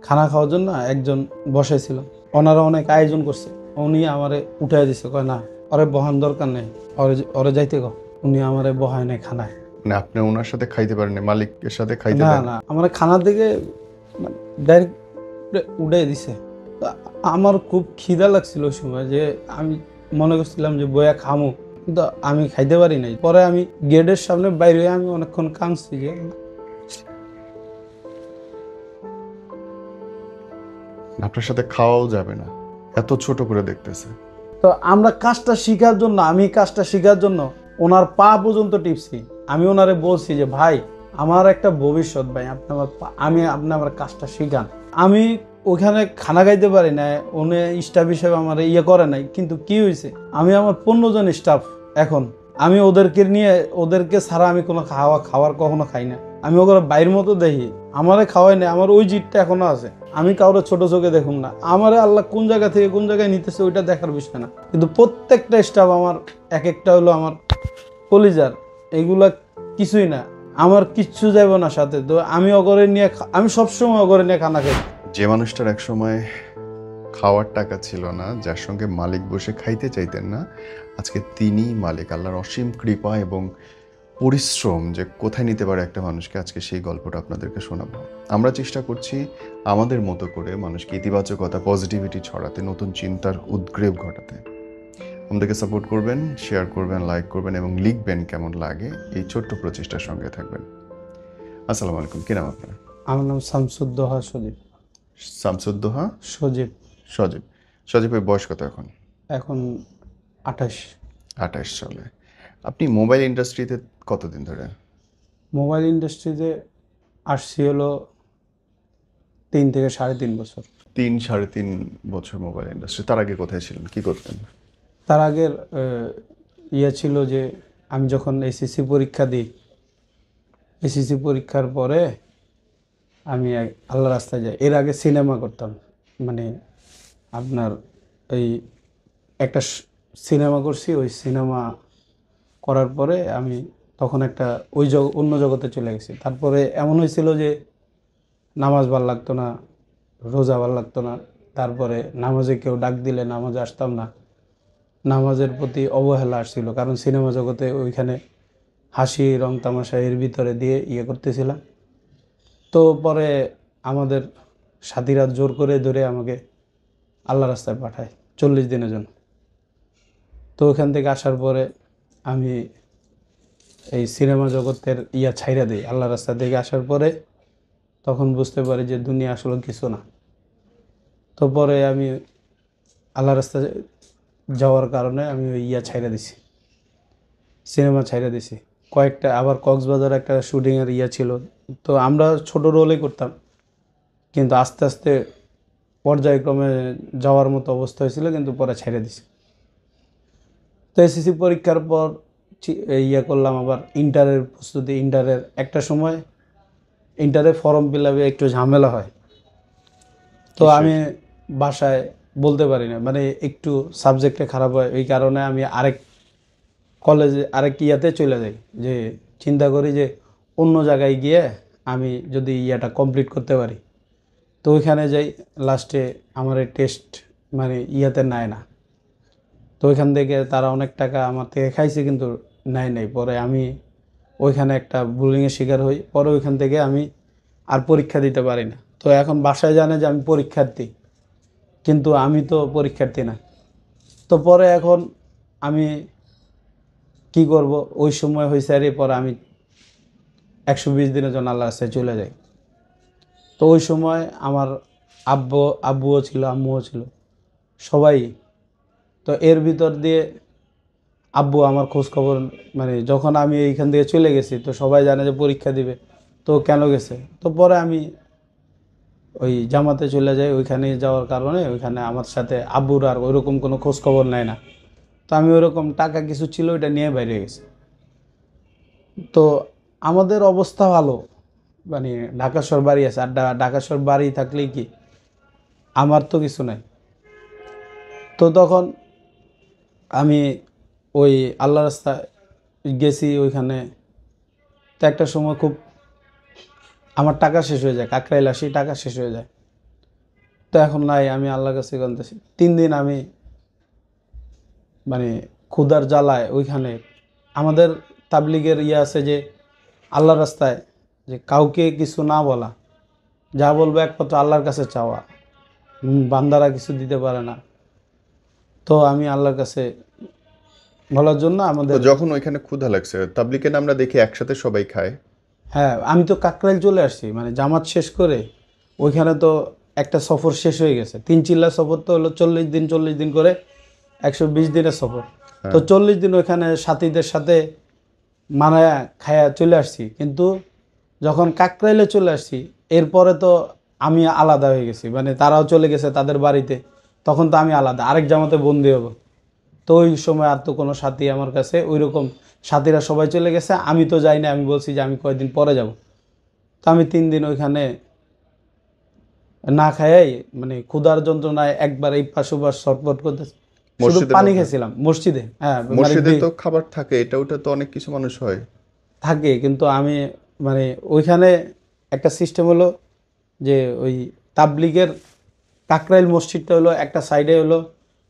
খানা খাওয়ার জন্য একজন বসাইছিল, ওনারা অনেক আয়োজন করছে, উনি আমারে উঠাই দিছে, কয় না ওরে বহান দরকার নেই, ওরে যাইতে কো। উনি আমারে বহায় নেই খানায়। মানে আপনি ওনার সাথে খাইতে পারেন, মালিকের সাথে খাইতে না দেন? না, আমার খানার দিকে ডাইরেক্ট উঠাই দিছে। তো আমার খুব খিদা লাগছিল ওই সময়, যে আমি মনে করছিলাম যে বয়া খামু, কিন্তু আমি খাইতে পারি নাই। পরে আমি গেটের সামনে বাইরে হয়ে আমি অনেকক্ষণ কাঁদছি যে আপনার সাথে খাওয়াও যাবে না, এত ছোট করে দেখতেছে। তো আমরা কাজটা শেখার জন্য, আমি কাজটা শেখার জন্য ওনার পা পর্যন্ত টিপছি। আমি ওনারে বলছি যে ভাই আমার একটা ভবিষ্যৎ, ভাই আপনি আমার কাজটা শিখান। আমি ওখানে খানা খাইতে পারি না, উনি স্টাফ হিসেবে আমার ইয়ে করে নাই, কিন্তু কি হয়েছে, আমি আমার 15 জন স্টাফ, এখন আমি ওদেরকে ছাড়া আমি কোনো খাবার কখনো খাই না। আমি ওগুলো বাইরের মতো দেখি, আমারে খাওয়াই না, আমার ওই জিতটা এখনো আছে। আমি কাউরে ছোট চোখে দেখুন না, আমারে আল্লাহ কোন জায়গা থেকে কোন জায়গায় নিতেছে ওইটা দেখার বিষয় না, কিন্তু প্রত্যেকটা স্টাফ আমার এক একটা হলো আমার কলিজার, এগুলা কিছুই না, আমার কিচ্ছু যাব না সাথে। তো আমি আমি সবসময় অগরে নিয়ে খানা খাই। যে মানুষটার এক সময় খাওয়ার টাকা ছিল না, যার সঙ্গে মালিক বসে খাইতে চাইতেন না, আজকে তিনি মালিক। আল্লাহর অসীম কৃপা এবং পরিশ্রম যে কোথায় নিতে পারে একটা মানুষকে, আজকে সেই গল্পটা আপনাদেরকে শোনাবো। আমরা চেষ্টা করছি আমাদের মতো করে মানুষকে ইতিবাচকতা, পজিটিভিটি ছড়াতে, নতুন চিন্তার উদ্গ্রেব ঘটাতে। আমাদেরকে সাপোর্ট করবেন, শেয়ার করবেন, লাইক করবেন এবং লিখবেন কেমন লাগে। এই ছোট্ট প্রচেষ্টার সঙ্গে থাকবেন। আসসালামু আলাইকুম, কি নাম আপনার? আমার নাম শামসুদ্দোহা সজীব। শামসুদ্দোহা সজীব। সজীব। সজীবের বয়স কত এখন? এখন 28। 28 চলে। আপনি মোবাইল ইন্ডাস্ট্রিতে কতদিন ধরে? মোবাইল ইন্ডাস্ট্রিতে আসছি হলো 3 থেকে 3.5 বছর। 3-3.5 বছর মোবাইল ইন্ডাস্ট্রি। তার আগে কোথায় ছিলেন, কি করতেন? তার আগের ইয়ে ছিল যে আমি যখন এসএসসি পরীক্ষা দিই, এসএসসি পরীক্ষার পরে আমি আল্লাহ রাস্তায় যাই। এর আগে সিনেমা করতাম, মানে আপনার এই একটা সিনেমা করছি, ওই সিনেমা করার পরে আমি তখন একটা অন্য জগতে চলে গেছি। তারপরে এমন হয়েছিল যে নামাজ ভাল লাগতো না, রোজা ভাল লাগতো না, তারপরে নামাজে কেউ ডাক দিলে নামাজে আসতাম না, নামাজের প্রতি অবহেলা আসছিল, কারণ সিনেমা জগতে ওইখানে হাসি রং তামাশা এর ভিতরে দিয়ে ইয়ে করতেছিলাম। তো পরে আমাদের সাথীরা জোর করে ধরে আমাকে আল্লাহ রাস্তায় পাঠায় 40 দিনের জন্য। তো ওখান থেকে আসার পরে আমি এই সিনেমা জগতের ছাইরা দিই। আল্লাহ রাস্তা থেকে আসার পরে তখন বুঝতে পারি যে দুনিয়া আসলে কিছু না। তো পরে আমি আল্লাহ রাস্তায় যাওয়ার কারণে আমি ওই ছাইরা দিছি, সিনেমা ছাইরা দিছি। কয়েকটা আবার কক্সবাজার একটা শুটিংয়ের ছিল, তো আমরা ছোট রোলেই করতাম, কিন্তু আস্তে আস্তে পর্যায়ক্রমে যাওয়ার মতো অবস্থা হয়েছিল, কিন্তু পরে ছেড়ে দিছি। তো এসএসসি পরীক্ষার পর করলাম আবার ইন্টারের প্রস্তুতি। ইন্টারের একটা সময় ইন্টারের ফর্ম ফিল আপে একটু ঝামেলা হয়, তো আমি বাসায় বলতে পারি না, মানে একটু সাবজেক্টে খারাপ হয়, এই কারণে আমি আরেক কলেজে আরেক চলে যাই, যে চিন্তা করি যে অন্য জায়গায় গিয়ে আমি যদি কমপ্লিট করতে পারি। তো ওইখানে যাই, লাস্টে আমার টেস্ট মানে নেয় না। তো ওইখান থেকে তারা অনেক টাকা আমার থেকে খাইছে, কিন্তু নেয় নাই। পরে আমি ওইখানে একটা বুলিংয়ের শিকার হই, পরে ওইখান থেকে আমি আর পরীক্ষা দিতে পারি না। তো এখন বাসায় জানে যে আমি পরীক্ষার্থী, কিন্তু আমি তো পরীক্ষার্থী না। তো পরে এখন আমি কি করব, ওই সময় হয়েছে আর পরে আমি 120 দিনের জন্য আল্লাহর রাস্তায় চলে যাই। তো ওই সময় আমার আব্বুও ছিল, আম্মুও ছিল, সবাই। তো এর ভিতর দিয়ে আব্বু আমার খোঁজ খবর, মানে যখন আমি এইখান থেকে চলে গেছি তো সবাই জানে যে পরীক্ষা দিবে, তো কেন গেছে। তো পরে আমি ওই জামাতে চলে যাই, ওইখানে যাওয়ার কারণে ওইখানে আমার সাথে আব্বুর আর ওইরকম কোনো খোঁজ খবর নেয় না। তো আমি ওইরকম টাকা কিছু ছিল ওইটা নিয়ে বাইরে গেছি। তো আমাদের অবস্থা ভালো, মানে ঢাকা শহর বাড়ি আছে, আর ঢাকা শহর বাড়ি থাকলেই কি, আমার তো কিছু নাই। তো তখন আমি ওই আল্লাহ রাস্তায় গেছি ওইখানে। তো একটা সময় খুব আমার টাকা শেষ হয়ে যায়, কাকরাইল আসি, টাকা শেষ হয়ে যায়। তো এখন নাই, আমি আল্লাহর কাছে কাঁদতেছি। 3 দিন আমি মানে ক্ষুধার জ্বালায় ওইখানে, আমাদের তাবলিগের ইয়ে আছে যে আল্লাহর রাস্তায় যে কাউকে কিছু না বলা, যা বলবো একমাত্র আল্লাহর কাছে চাওয়া, বান্দারা কিছু দিতে পারে না। তো আমি আল্লাহর কাছে বলার জন্য তো আমাদের, যখন ওইখানে ক্ষুধা লাগছে, তাবলিগে আমরা দেখি একসাথে সবাই খায়। হ্যাঁ আমি তো কাকরাইল চলে আসছি, মানে জামাত শেষ করে ওইখানে তো একটা সফর শেষ হয়ে গেছে। 3 চিল্লা সফর তো হলো 40 দিন, 40 দিন করে 120 দিনের সফর। তো 40 দিন ওইখানে সাথীদের সাথে মানায় খায়া চলে আসছি, কিন্তু যখন কাকরাইলে চলে আসছি এরপরে তো আমি আলাদা হয়ে গেছি, মানে তারাও চলে গেছে তাদের বাড়িতে, তখন তো আমি আলাদা আরেক জামাতে বন্দি হব। তো ওই সময় আর তো কোনো সাথী আমার কাছে ওই রকম, সাথীরা সবাই চলে গেছে, আমি তো যাই না, আমি বলছি যে আমি কয়েকদিন পরে যাব। তো আমি 3 দিন ওইখানে না খাইয়াই, মানে ক্ষুধার যন্ত্রণায় একবার এই পাশ ওপাশ ছটফট করতে, শুধু মসজিদের পানি মধ্যে, খেয়েছিলাম মসজিদে। হ্যাঁ মানে মসজিদে তো খাবার থাকে, এটা ওটা তো অনেক কিছু মানুষ হয়। থাকে, কিন্তু আমি মানে ওইখানে একটা সিস্টেম হলো যে ওই তাবলিগের কাকরাইল মসজিদটা হলো একটা সাইডে হলো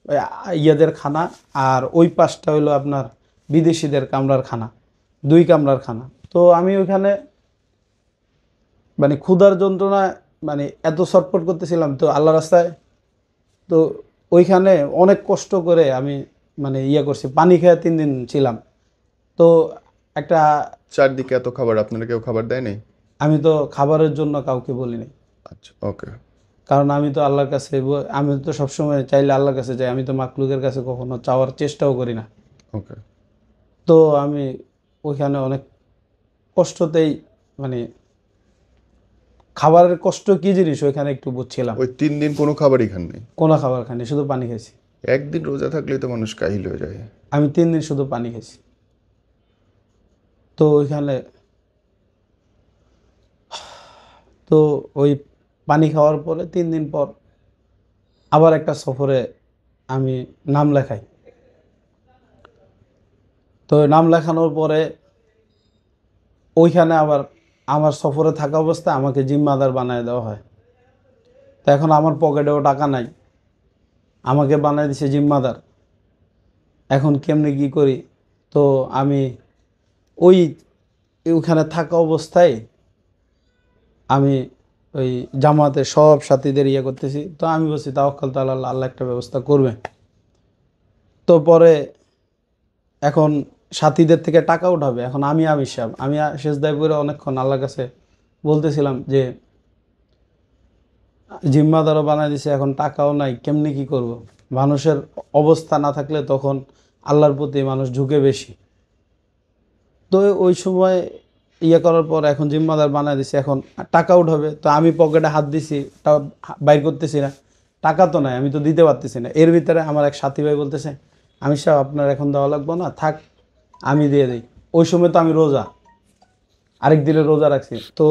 ওই ইয়াদের খানা, আর ওই পাশটা হলো আপনার বিদেশিদের কামরার খানা, 2 কামরার খানা। তো আমি ওইখানে মানে ক্ষুধার যন্ত্রণা, মানে এত ছটফট করতেছিলাম তো আল্লাহ রাস্তায়। তো ওইখানে অনেক কষ্ট করে আমি মানে করছি, পানি খেয়ে 3 দিন ছিলাম। তো একটা, চারদিকে এত খাবার, আপনারা কেউ খাবার দেয় নাই? আমি তো খাবারের জন্য কাউকে বলিনি, আচ্ছা, ওকে। কারণ আমি তো আল্লাহর কাছে আমি তো সবসময় চাইলে আল্লাহর কাছে যাই, আমি তো মাকলুকের কাছে কখনো চাওয়ার চেষ্টাও করি না। ওকে। তো আমি ওইখানে অনেক কষ্টতেই, মানে খাবারের কষ্ট কি জিনিস ওইখানে একটু বুঝছিলাম। ওই 3 দিন কোনো খাবারই খান নাই? কোনো খাবার খাইনি, শুধু পানি খেয়েছি। একদিন রোজা থাকলেই তো মানুষ কাহিল হয়ে যায়। আমি 3 দিন শুধু পানি খেয়েছি। তো ওইখানে, তো ওই পানি খাওয়ার পরে 3 দিন পর আবার একটা সফরে আমি নাম লেখাই। তো নাম লেখানোর পরে ওইখানে আবার আমার সফরে থাকা অবস্থায় আমাকে জিম্মাদার বানিয়ে দেওয়া হয়। তো এখন আমার পকেটেও টাকা নাই, আমাকে বানিয়ে দিছে জিম্মাদার। এখন কেমনে কি করি? তো আমি ওই ওইখানে থাকা অবস্থায় আমি ওই জামাতে সব সাথীদের করতেছি। তো আমি বলছি তাওয়াক্কাল তো আল্লাহ, আল্লাহ একটা ব্যবস্থা করবে। তো পরে এখন সাথীদের থেকে টাকা উঠাবে, এখন আমি সাহেব আমি সেজদায় পড়ে অনেকক্ষণ আল্লাহর কাছে বলতেছিলাম যে জিম্মাদারও বানাই দিছে, এখন টাকাও নাই, কেমনি কি করব। মানুষের অবস্থা না থাকলে তখন আল্লাহর প্রতি মানুষ ঝুঁকে বেশি। তো ওই সময় করার পর এখন জিম্মাদার বানাই দিছে, এখন টাকা উঠাবে। তো আমি পকেটে হাত দিছি, বাইর করতেছি না, টাকা তো নাই, আমি তো দিতে পারতেছি না। এর ভিতরে আমার এক সাথী ভাই বলতেছে, আমি সাহেব আপনার এখন দেওয়া লাগবো না, থাক আমি দিয়ে দিই। ওই সময় তো আমি রোজা, আরেক দিনে রোজা রাখছি। তো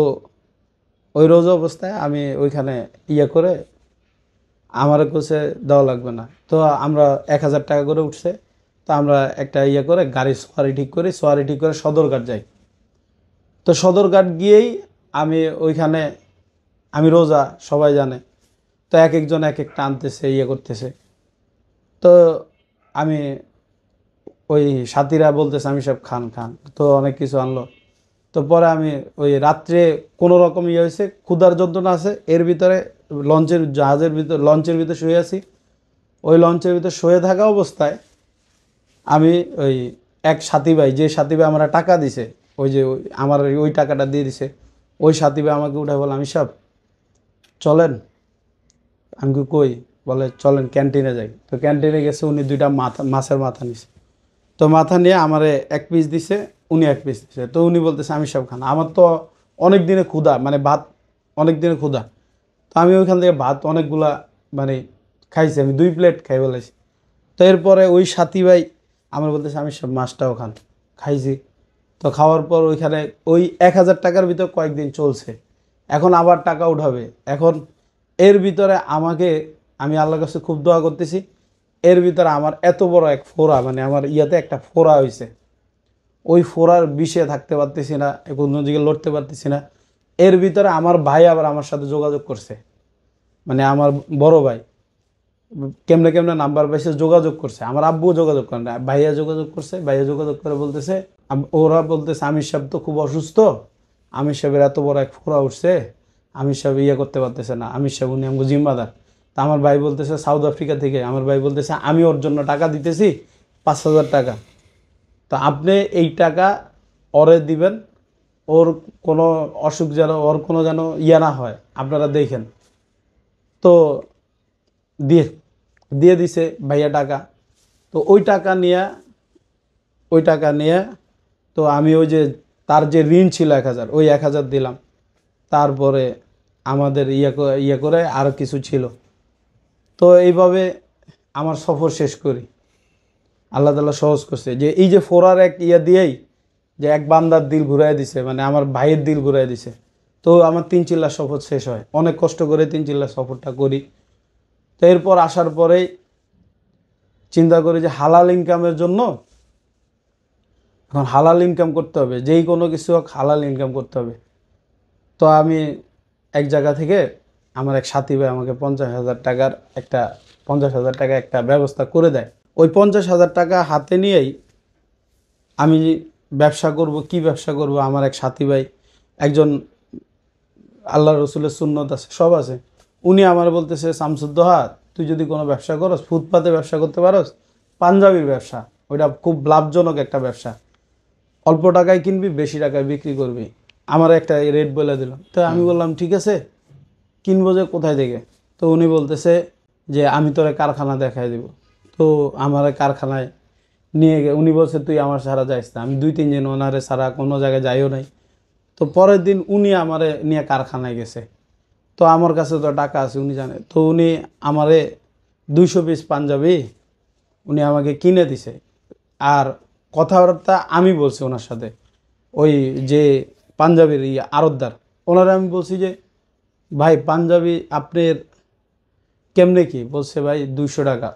ওই রোজা অবস্থায় আমি ওইখানে করে আমার কাছে দেওয়া লাগবে না। তো আমরা 1000 টাকা করে উঠছে। তো আমরা একটা করে গাড়ি সোয়ারি ঠিক করে সদরঘাট যাই। তো সদরঘাট গিয়েই আমি ওইখানে, আমি রোজা সবাই জানে, তো এক একজন এক একটা আনতেছে করতেছে। তো আমি ওই সাথীরা বলতেছে আমি সব খান খান, তো অনেক কিছু আনলো। তো পরে আমি ওই রাত্রে কোনো রকম হয়েছে, ক্ষুধার যন্ত্রণা আছে, এর ভিতরে লঞ্চের ভিতরে শুয়ে আছি। ওই লঞ্চের ভিতরে শুয়ে থাকা অবস্থায় আমি ওই এক সাথী ভাই, যে সাথী ভাই আমরা টাকা দিছে, ওই যে আমার ওই টাকাটা দিয়ে দিছে, ওই সাথী ভাই আমাকে উঠে বলে আমি সব চলেন। আমি কই? বলে চলেন ক্যান্টিনে যাই। তো ক্যান্টিনে গেছে, উনি 2টা মাছের মাথা নিছে। তো মাথা নিয়ে আমারে 1 পিস দিছে, উনি 1 পিস দিছে। তো উনি বলতেছে আমি সব খানা, আমার তো অনেক দিনে ক্ষুধা, মানে ভাত অনেক দিনে ক্ষুধা। তো আমি ওইখান থেকে ভাত অনেকগুলা মানে খাইছি, আমি 2 প্লেট খাই বলেছি। তো এরপরে ওই সাথী ভাই আমার বলতেছে আমি সব মাছটাও খান, খাইছি। তো খাওয়ার পর ওইখানে ওই 1000 টাকার ভিতর কয়েকদিন চলছে। এখন আবার টাকা উঠাবে। এখন এর ভিতরে আমাকে, আমি আল্লাহর কাছে খুব দোয়া করতেছি, এর ভিতরে আমার এত বড় এক ফোড়া, মানে আমার একটা ফোড়া হয়েছে। ওই ফোড়ার বিষে থাকতে পারতেছি না, কোনো দিকে লড়তে পারতেছি না। এর ভিতরে আমার ভাই আবার আমার সাথে যোগাযোগ করছে মানে আমার বড় ভাই কেমনে কেমনে নাম্বার পাইছে, যোগাযোগ করছে, আমার আব্বুও যোগাযোগ করে না, ভাইয়া যোগাযোগ করছে, ভাইয়া যোগাযোগ করে বলতেছে ওরা বলতেছে আমির সাহেব তো খুব অসুস্থ, আমির সাহেবের এত বড় এক ফোড়া উঠছে, আমির সাহেব ইয়ে করতে পারতেছে না, আমির সাহেব উনি আমাকে জিম্মাদার। তা আমার ভাই বলতেছে সাউথ আফ্রিকা থেকে, আমার ভাই বলতেছে আমি ওর জন্য টাকা দিতেছি 5,000 টাকা, তো আপনি এই টাকা ওরে দিবেন, ওর কোনো অসুখ যেন, ওর কোনো যেন ইয়া না হয়, আপনারা দেখেন। তো দিয়ে দিয়ে দিছে ভাইয়া টাকা। তো ওই টাকা নিয়ে তো আমি ওই যে তার যে ঋণ ছিল 1,000, ওই 1,000 দিলাম। তারপরে আমাদের ইয়ে করে আরও কিছু ছিল। তো এইভাবে আমার সফর শেষ করি। আল্লাহ তাআলা সহজ করছে যে এই যে ফোরার এক ইয়া দিয়েই যে এক বান্দার দিল ঘুরাই দিছে, মানে আমার ভাইয়ের দিল ঘুরাই দিছে। তো আমার 3 চিল্লা সফর শেষ হয়, অনেক কষ্ট করে 3 চিল্লা সফরটা করি। তো এরপর আসার পরেই চিন্তা করি যে হালাল ইনকামের জন্য, এখন হালাল ইনকাম করতে হবে, যেই কোনো কিছু হোক হালাল ইনকাম করতে হবে। তো আমি এক জায়গা থেকে আমার এক সাথী ভাই আমাকে 50,000 টাকা একটা ব্যবস্থা করে দেয়। ওই 50,000 টাকা হাতে নিয়েই আমি ব্যবসা করব। কি ব্যবসা করব? আমার এক সাথী ভাই, একজন আল্লাহ রসুলের সুন্নত আছে, সব আছে, উনি আমার বলতেছে শামসুদ্দোহা, তুই যদি কোনো ব্যবসা করস, ফুটপাতে ব্যবসা করতে পারস, পাঞ্জাবির ব্যবসা, ওইটা খুব লাভজনক একটা ব্যবসা, অল্প টাকায় কিনবি, বেশি টাকায় বিক্রি করবি। আমার একটা রেট বলে দিল। তো আমি বললাম ঠিক আছে, কিনবো যে কোথায় থেকে? তো উনি বলতেছে যে আমি তোরে কারখানা দেখাই দিব। তো আমার কারখানায় নিয়ে গিয়ে উনি বলছে তুই আমার ছাড়া যাইস না। আমি 2-3 দিন ওনারে ছাড়া কোনো জায়গায় যাইও নাই। তো পরের দিন উনি আমারে নিয়ে কারখানায় গেছে। তো আমার কাছে তো টাকা আছে, উনি জানে। তো উনি আমারে 200 পিস পাঞ্জাবি উনি আমাকে কিনে দিছে। আর কথাবার্তা আমি বলছি ওনার সাথে, ওই যে পাঞ্জাবির আড়তদার, ওনারা আমি বলছি যে ভাই পাঞ্জাবি আপনার কেমনে কি? বলছে ভাই 200 টাকা।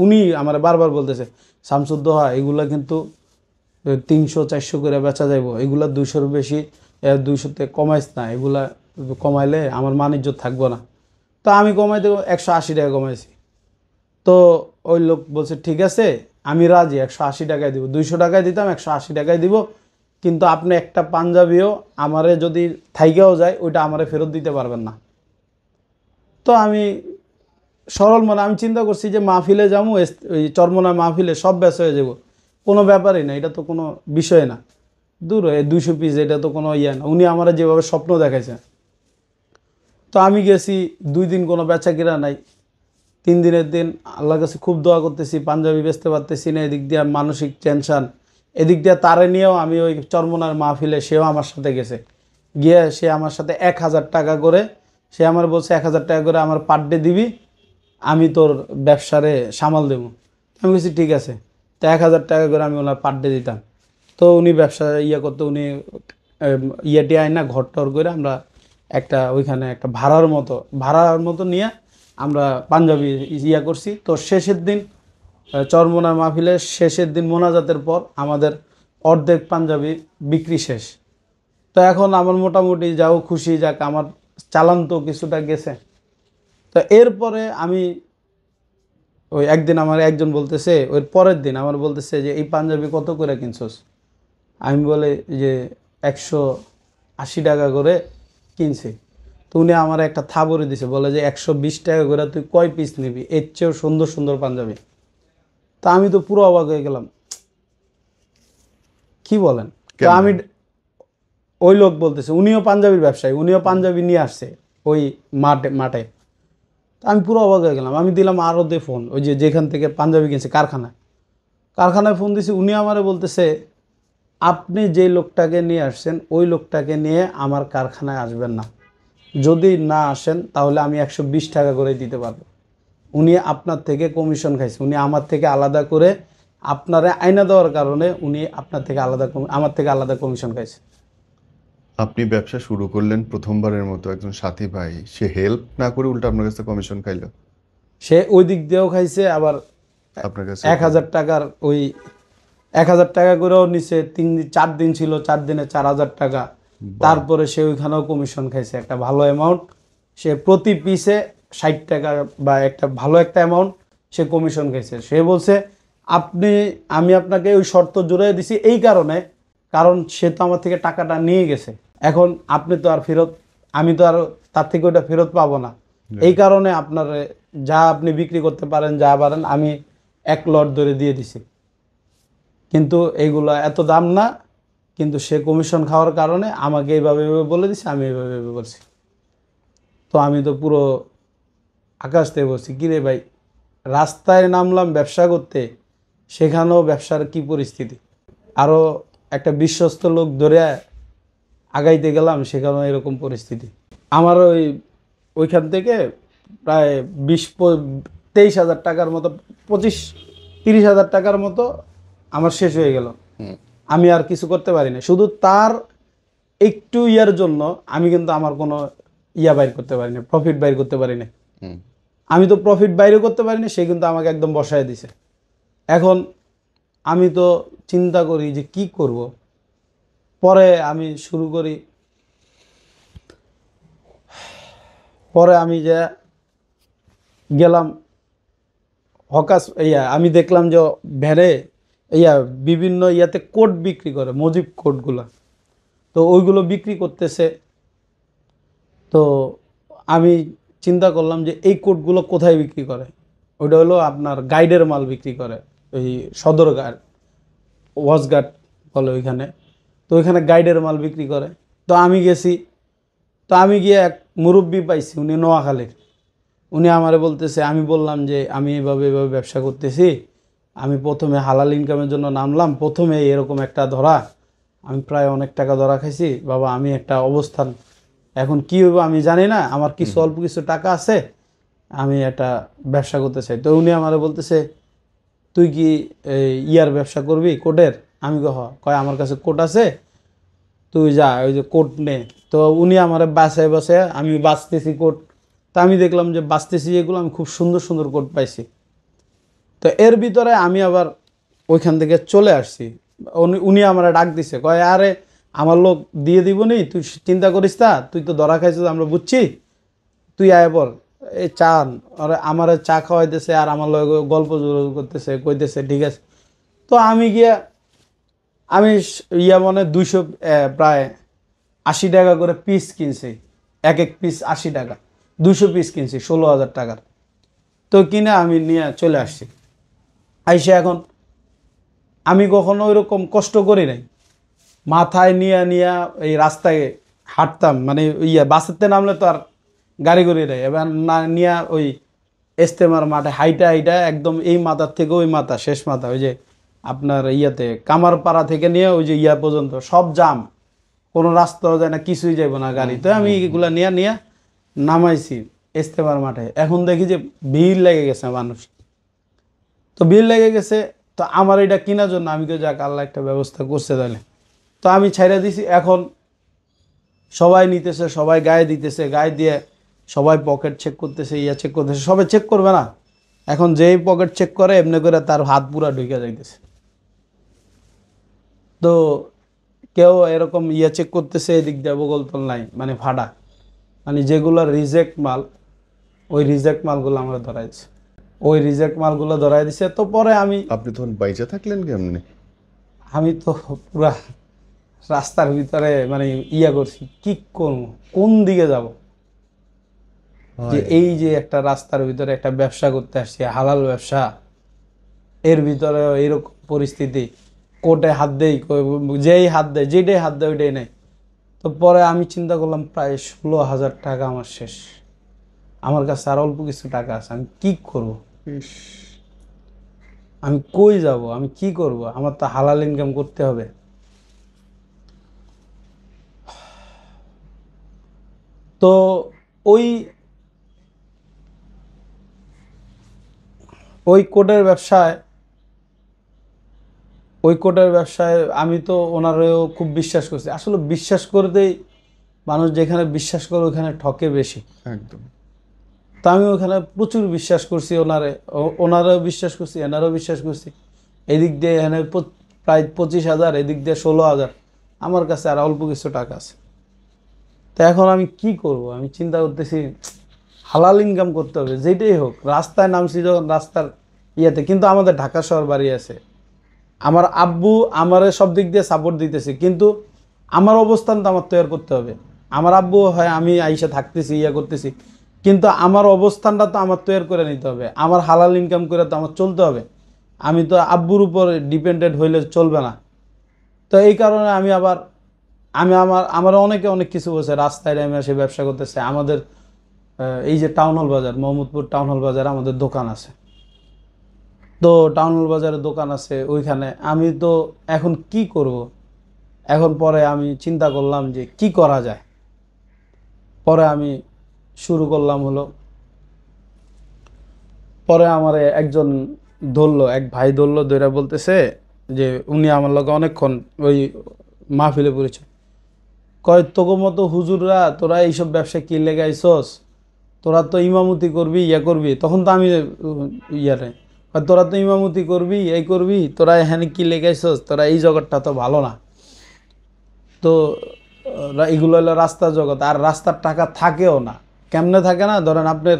উনি আমারে বারবার বলতেছে শামসুদ্দোহা, এগুলা কিন্তু 300-400 করে বেচা যাইব, এগুলা 200-র বেশি, 200-তে কমাইস না, এগুলা কমাইলে আমার মান-ইজ্জত থাকবো না। তো আমি কমাই দেবো, 180 টাকা কমাইছি। তো ওই লোক বলছে ঠিক আছে আমি রাজি, 180 টাকায় দিব, 200 টাকায় দিতাম, 180 টাকায় দিব, কিন্তু আপনি একটা পাঞ্জাবিও আমারে যদি থাইকাও যায় ওইটা আমারে ফেরত দিতে পারবেন না। তো আমি সরল মনে আমি চিন্তা করছি যে মাহফিলে যাবো, ওই চরমনায় মাহফিলে সব ব্যস্ত হয়ে যাব, কোনো ব্যাপারই না, এটা তো কোনো বিষয় না, দূর হয়ে 200 পিস, এটা তো কোনো ইয়ে না। উনি আমার যেভাবে স্বপ্ন দেখাইছে। তো আমি গেছি, 2 দিন কোনো বেচা কিনা নাই। 3 দিনের দিন আল্লাহর কাছে খুব দোয়া করতেছি, পাঞ্জাবি বেচতে পারতেছি না, এদিক দিয়ে মানসিক টেনশন, এদিক দিয়ে তারে নিয়েও আমি ওই চরমনার মাহফিলে, সেও আমার সাথে গেছে, গিয়ে সে আমার সাথে 1,000 টাকা করে, সে আমার বলছে 1,000 টাকা করে আমার পার ডে দিবি, আমি তোর ব্যবসারে সামাল দেবো। আমি বলছি ঠিক আছে। তো 1,000 টাকা করে আমি ওনার পার ডে দিতাম। তো উনি ব্যবসা করতো, উনি ইয়েটি আয় না, ঘর টর করে আমরা একটা ওইখানে একটা ভাড়ার মতো নিয়ে আমরা পাঞ্জাবি করছি। তো শেষের দিন চরমোনা মাহফিলের শেষের দিন মোনাজাতের পর আমাদের অর্ধেক পাঞ্জাবি বিক্রি শেষ। তো এখন আমার মোটামুটি যাও খুশি, যাক আমার চালান তো কিছুটা গেছে। তো এরপরে আমি ওই একদিন আমার একজন বলতেছে, ওই পরের দিন আমার বলতেছে যে এই পাঞ্জাবি কত করে কিনছস? আমি বলে যে 180 টাকা করে কিনছি। তো উনি আমার একটা থাবড়ি দিছে, বলে যে 120 টাকা করে তুই কয় পিস নিবি, এর চেয়েও সুন্দর সুন্দর পাঞ্জাবি। তা আমি তো পুরো অবাক হয়ে গেলাম, কি বলেন? তো আমি, ওই লোক বলতেছে উনিও পাঞ্জাবির ব্যবসায়ী, উনিও পাঞ্জাবি নিয়ে আসছে ওই মাঠে। তা আমি পুরো অবাক হয়ে গেলাম। আমি দিলাম আরও ফোন, ওই যেখান থেকে পাঞ্জাবি কিনছে কারখানায় ফোন দিছি। উনি আমারে বলতেছে আপনি যে লোকটাকে নিয়ে আসছেন ওই লোকটাকে নিয়ে আমার কারখানায় আসবেন না, যদি না আসেন তাহলে আমি 120 টাকা করে দিতে পারবো। উনি আপনার থেকে কমিশন খাইছে, উনি আমার থেকে আলাদা করে আপনারে আইনা দেওয়ার কারণে উনি আপনার থেকে আমার থেকে আলাদা কমিশন খাইছে। আপনি ব্যবসা শুরু করলেন প্রথমবারের মতো, একজন সাথী ভাই সে হেল্প না করে উল্টা আপনার কাছে কমিশন খাইলো? সে ওই দিক দিয়েও খাইছে, আবার আপনার কাছে 1,000 টাকার ওই 1,000 টাকা করেও নিছে। 4 দিন ছিল, 4 দিনে 4,000 টাকা। তারপরে সে ওইখানেও কমিশন খাইছে একটা ভালো অ্যামাউন্ট, সে প্রতি পিসে 60 টাকা বা একটা ভালো একটা অ্যামাউন্ট সে কমিশন খেয়েছে। সে বলছে আমি আপনাকে ওই শর্ত জুড়ে দিছি এই কারণে, কারণ সে তো আমার থেকে টাকাটা নিয়ে গেছে, এখন আপনি তো আর ফেরত, আমি তো আর তার থেকে ওটা ফেরত পাবো না, এই কারণে আপনার যা আপনি বিক্রি করতে পারেন যা পারেন আমি 1 লট ধরে দিয়ে দিছি। কিন্তু এইগুলা এত দাম না, কিন্তু সে কমিশন খাওয়ার কারণে আমাকে এইভাবে বলে দিছে, আমি এইভাবে বলছি। তো আমি তো পুরো আকাশ থেকে বলছি, কিরে ভাই, রাস্তায় নামলাম ব্যবসা করতে, সেখানেও ব্যবসার কি পরিস্থিতি, আরও একটা বিশ্বস্ত লোক ধরে আগাইতে গেলাম, সেখানেও এরকম পরিস্থিতি। আমার ওইখান থেকে প্রায় 23,000 টাকার মতো, 25-30,000 টাকার মতো আমার শেষ হয়ে গেল। আমি আর কিছু করতে পারি না, শুধু তার একটু ইয়ার জন্য আমি কিন্তু আমার কোনো বাইর করতে পারি না, প্রফিট বাইর করতে পারি না। আমি তো প্রফিট বাইরে করতে পারি না, সে কিন্তু আমাকে একদম বসায় দিছে। এখন আমি তো চিন্তা করি যে কি করব। পরে আমি শুরু করি, পরে আমি যে গেলাম হকাস আমি দেখলাম যে ভ্যানে বিভিন্ন ইয়াতে কোট বিক্রি করে, মজিব কোটগুলো, তো ওইগুলো বিক্রি করতেছে। তো আমি চিন্তা করলাম যে এই কোটগুলো কোথায় বিক্রি করে, ওইটা হলো আপনার গাইডের মাল বিক্রি করে, ওই সদরঘাট ওয়াজঘাট বলে ওইখানে, তো ওইখানে গাইডের মাল বিক্রি করে। তো আমি গেছি, তো আমি গিয়ে এক মুরব্বি পাইছি, উনি নোয়াখালীর। উনি আমারে বলতেছে, আমি বললাম যে আমি এভাবে ব্যবসা করতেছি, আমি প্রথমে হালাল ইনকামের জন্য নামলাম, প্রথমে এরকম একটা ধরা, আমি প্রায় অনেক টাকা ধরা খাইছি বাবা, আমি একটা অবস্থান, এখন কি হইব আমি জানি না, আমার কিছু অল্প কিছু টাকা আছে, আমি একটা ব্যবসা করতে চাই। তো উনি আমারে বলতেছে, তুই কি ব্যবসা করবি কোটের? আমি কয় আমার কাছে কোট আছে, তুই যা ওই যে কোট নে। তো উনি আমার বাসায় বসে, আমি বাঁচতেছি কোট, তো আমি দেখলাম যে বাঁচতেছি এগুলো, আমি খুব সুন্দর সুন্দর কোট পাইছি। তো এর ভিতরে আমি আবার ওইখান থেকে চলে আসছি। উনি আমার ডাক দিছে, কয় আরে আমার লোক দিয়ে দিব নি, তুই চিন্তা করিস তা, তুই তো ধরা খাইছিস আমরা বুঝছি, তুই আয় পর এই চান। আর আমার চা খাওয়াইতেছে আর আমার লোক গল্প করতেছে, কইতেছে ঠিক আছে। তো আমি গিয়া আমি মানে 200 প্রায় 80 টাকা করে পিস কিনছি, এক এক পিস 80 টাকা, 200 পিস কিনছি 16,000 টাকার। তো কিনে আমি নিয়ে চলে আসছি। আইসা এখন আমি কখনো ওইরকম কষ্ট করি নাই, মাথায় নিয়ে এই রাস্তায় হাঁটতাম, মানে বাসেতে নামলে তো আর গাড়ি করে নেয়, এবার না নিয়ে ওই ইস্তেমার মাঠে হাইটা হাইটা একদম এই মাথার থেকে ওই মাথা, শেষ মাথা, ওই যে আপনার কামারপাড়া থেকে নিয়ে ওই যে পর্যন্ত সব জাম, কোনো রাস্তাও যায় না, কিছুই যাইব না গাড়ি। তো আমি এগুলা নিয়ে নামাইছি ইস্তেমার মাঠে। এখন দেখি যে ভিড় লেগে গেছে মানুষ, তো ভিড় লেগে গেছে। তো আমার এটা কেনার জন্য আমি তো যাক আল্লাহ একটা ব্যবস্থা করছে তাহলে, তো আমি ছাইড়া দিছি। এখন সবাই নিতেছে, সবাই গায়ে দিতেছে, গায়ে দিয়ে সবাই পকেট চেক করতেছে, চেক করতেছে, সবাই চেক করবে না, এখন যেই পকেট চেক করে এমনি করে তার হাত পুরা ঢুকে যাইতেছে। তো কেউ এরকম চেক করতেছে, এদিক দিয়ে বগলতল নাই, মানে ফাডা, মানে যেগুলো রিজেক্ট মাল, ওই রিজেক্ট মালগুলো আমরা ধরাইছি, ওই রিজেক্ট মালগুলো ধরাই দিছে। তো পরে আপনি তখন বাইচা থাকলেন কেমনে? আমি তো পুরা রাস্তার ভিতরে মানে করছি, কি করবো, কোন দিকে যাব, যে এই যে একটা রাস্তার ভিতরে একটা ব্যবসা করতে আসছি, হালাল ব্যবসা, এর ভিতরে এরকম পরিস্থিতি, কোর্টে হাত দেই, যেই হাত দেয়, যেটাই হাত দেয় ওইটাই নেই। তো পরে আমি চিন্তা করলাম প্রায় 16,000 টাকা আমার শেষ, আমার কাছে আর অল্প কিছু টাকা আছে, আমি কি করব, আমি কই যাব, আমি কি করব, আমার তো হালাল ইনকাম করতে হবে। তো ওই ওই কোটের ব্যবসায় আমি তো ওনারেও খুব বিশ্বাস করছি। আসলে বিশ্বাস করতেই মানুষ যেখানে বিশ্বাস করে ওখানে ঠকে বেশি, একদম। তো আমি ওখানে প্রচুর বিশ্বাস করছি, ওনারেও বিশ্বাস করছি, এনারও বিশ্বাস করছি। এদিক দিয়ে এখানে প্রায় 25,000, এদিক দিয়ে 16,000, আমার কাছে আর অল্প কিছু টাকা আছে। তো এখন আমি কি করব, আমি চিন্তা করতেছি হালাল ইনকাম করতে হবে, যেটাই হোক। রাস্তায় নামছি যখন রাস্তার ইয়েতে, কিন্তু আমাদের ঢাকা শহর বাড়ি আছে, আমার আব্বু আমারে সব দিক দিয়ে সাপোর্ট দিতেছে, কিন্তু আমার অবস্থান তো আমার তৈরি করতে হবে। আমার আব্বু হয় আমি আইসা থাকতেছি ইয়া করতেছি, কিন্তু আমার অবস্থানটা তো আমার তৈরি করে নিতে হবে, আমার হালাল ইনকাম করে তো আমার চলতে হবে। আমি তো আব্বুর উপর ডিপেন্ডেন্ট হইলে চলবে না। তো এই কারণে আমি আবার আমার অনেকে অনেক কিছু বলছে, রাস্তায় নেমে এসে ব্যবসা করতেছে। আমাদের এই যে টাউন হল বাজার, মোহাম্মদপুর টাউন হল বাজার আমাদের দোকান আছে। তো টাউন হল বাজারে দোকান আছে, ওইখানে আমি তো এখন কি করব। এখন পরে আমি চিন্তা করলাম যে কি করা যায়। পরে আমি শুরু করলাম হলো, পরে আমার একজন ধরলো, এক ভাই ধরলো, ধরে বলতেছে যে উনি আমার লগে অনেকক্ষণ ওই মাহফিলে পড়েছে, কয় তোকে মতো হুজুররা তোরা এইসব ব্যবসায় কি লেগে আইসস, তোরা তো ইমামতি করবি ইয়া করবি। তখন তো আমি ইয়ারে, তোরা তো ইমামতি করবি এই করবি, তোরা এখানে কি লেগে আইসস, তোরা এই জগৎটা তো ভালো না। তো এগুলো হলো রাস্তার জগৎ, আর রাস্তার টাকা থাকেও না। কেমনে থাকে না, ধরেন আপনার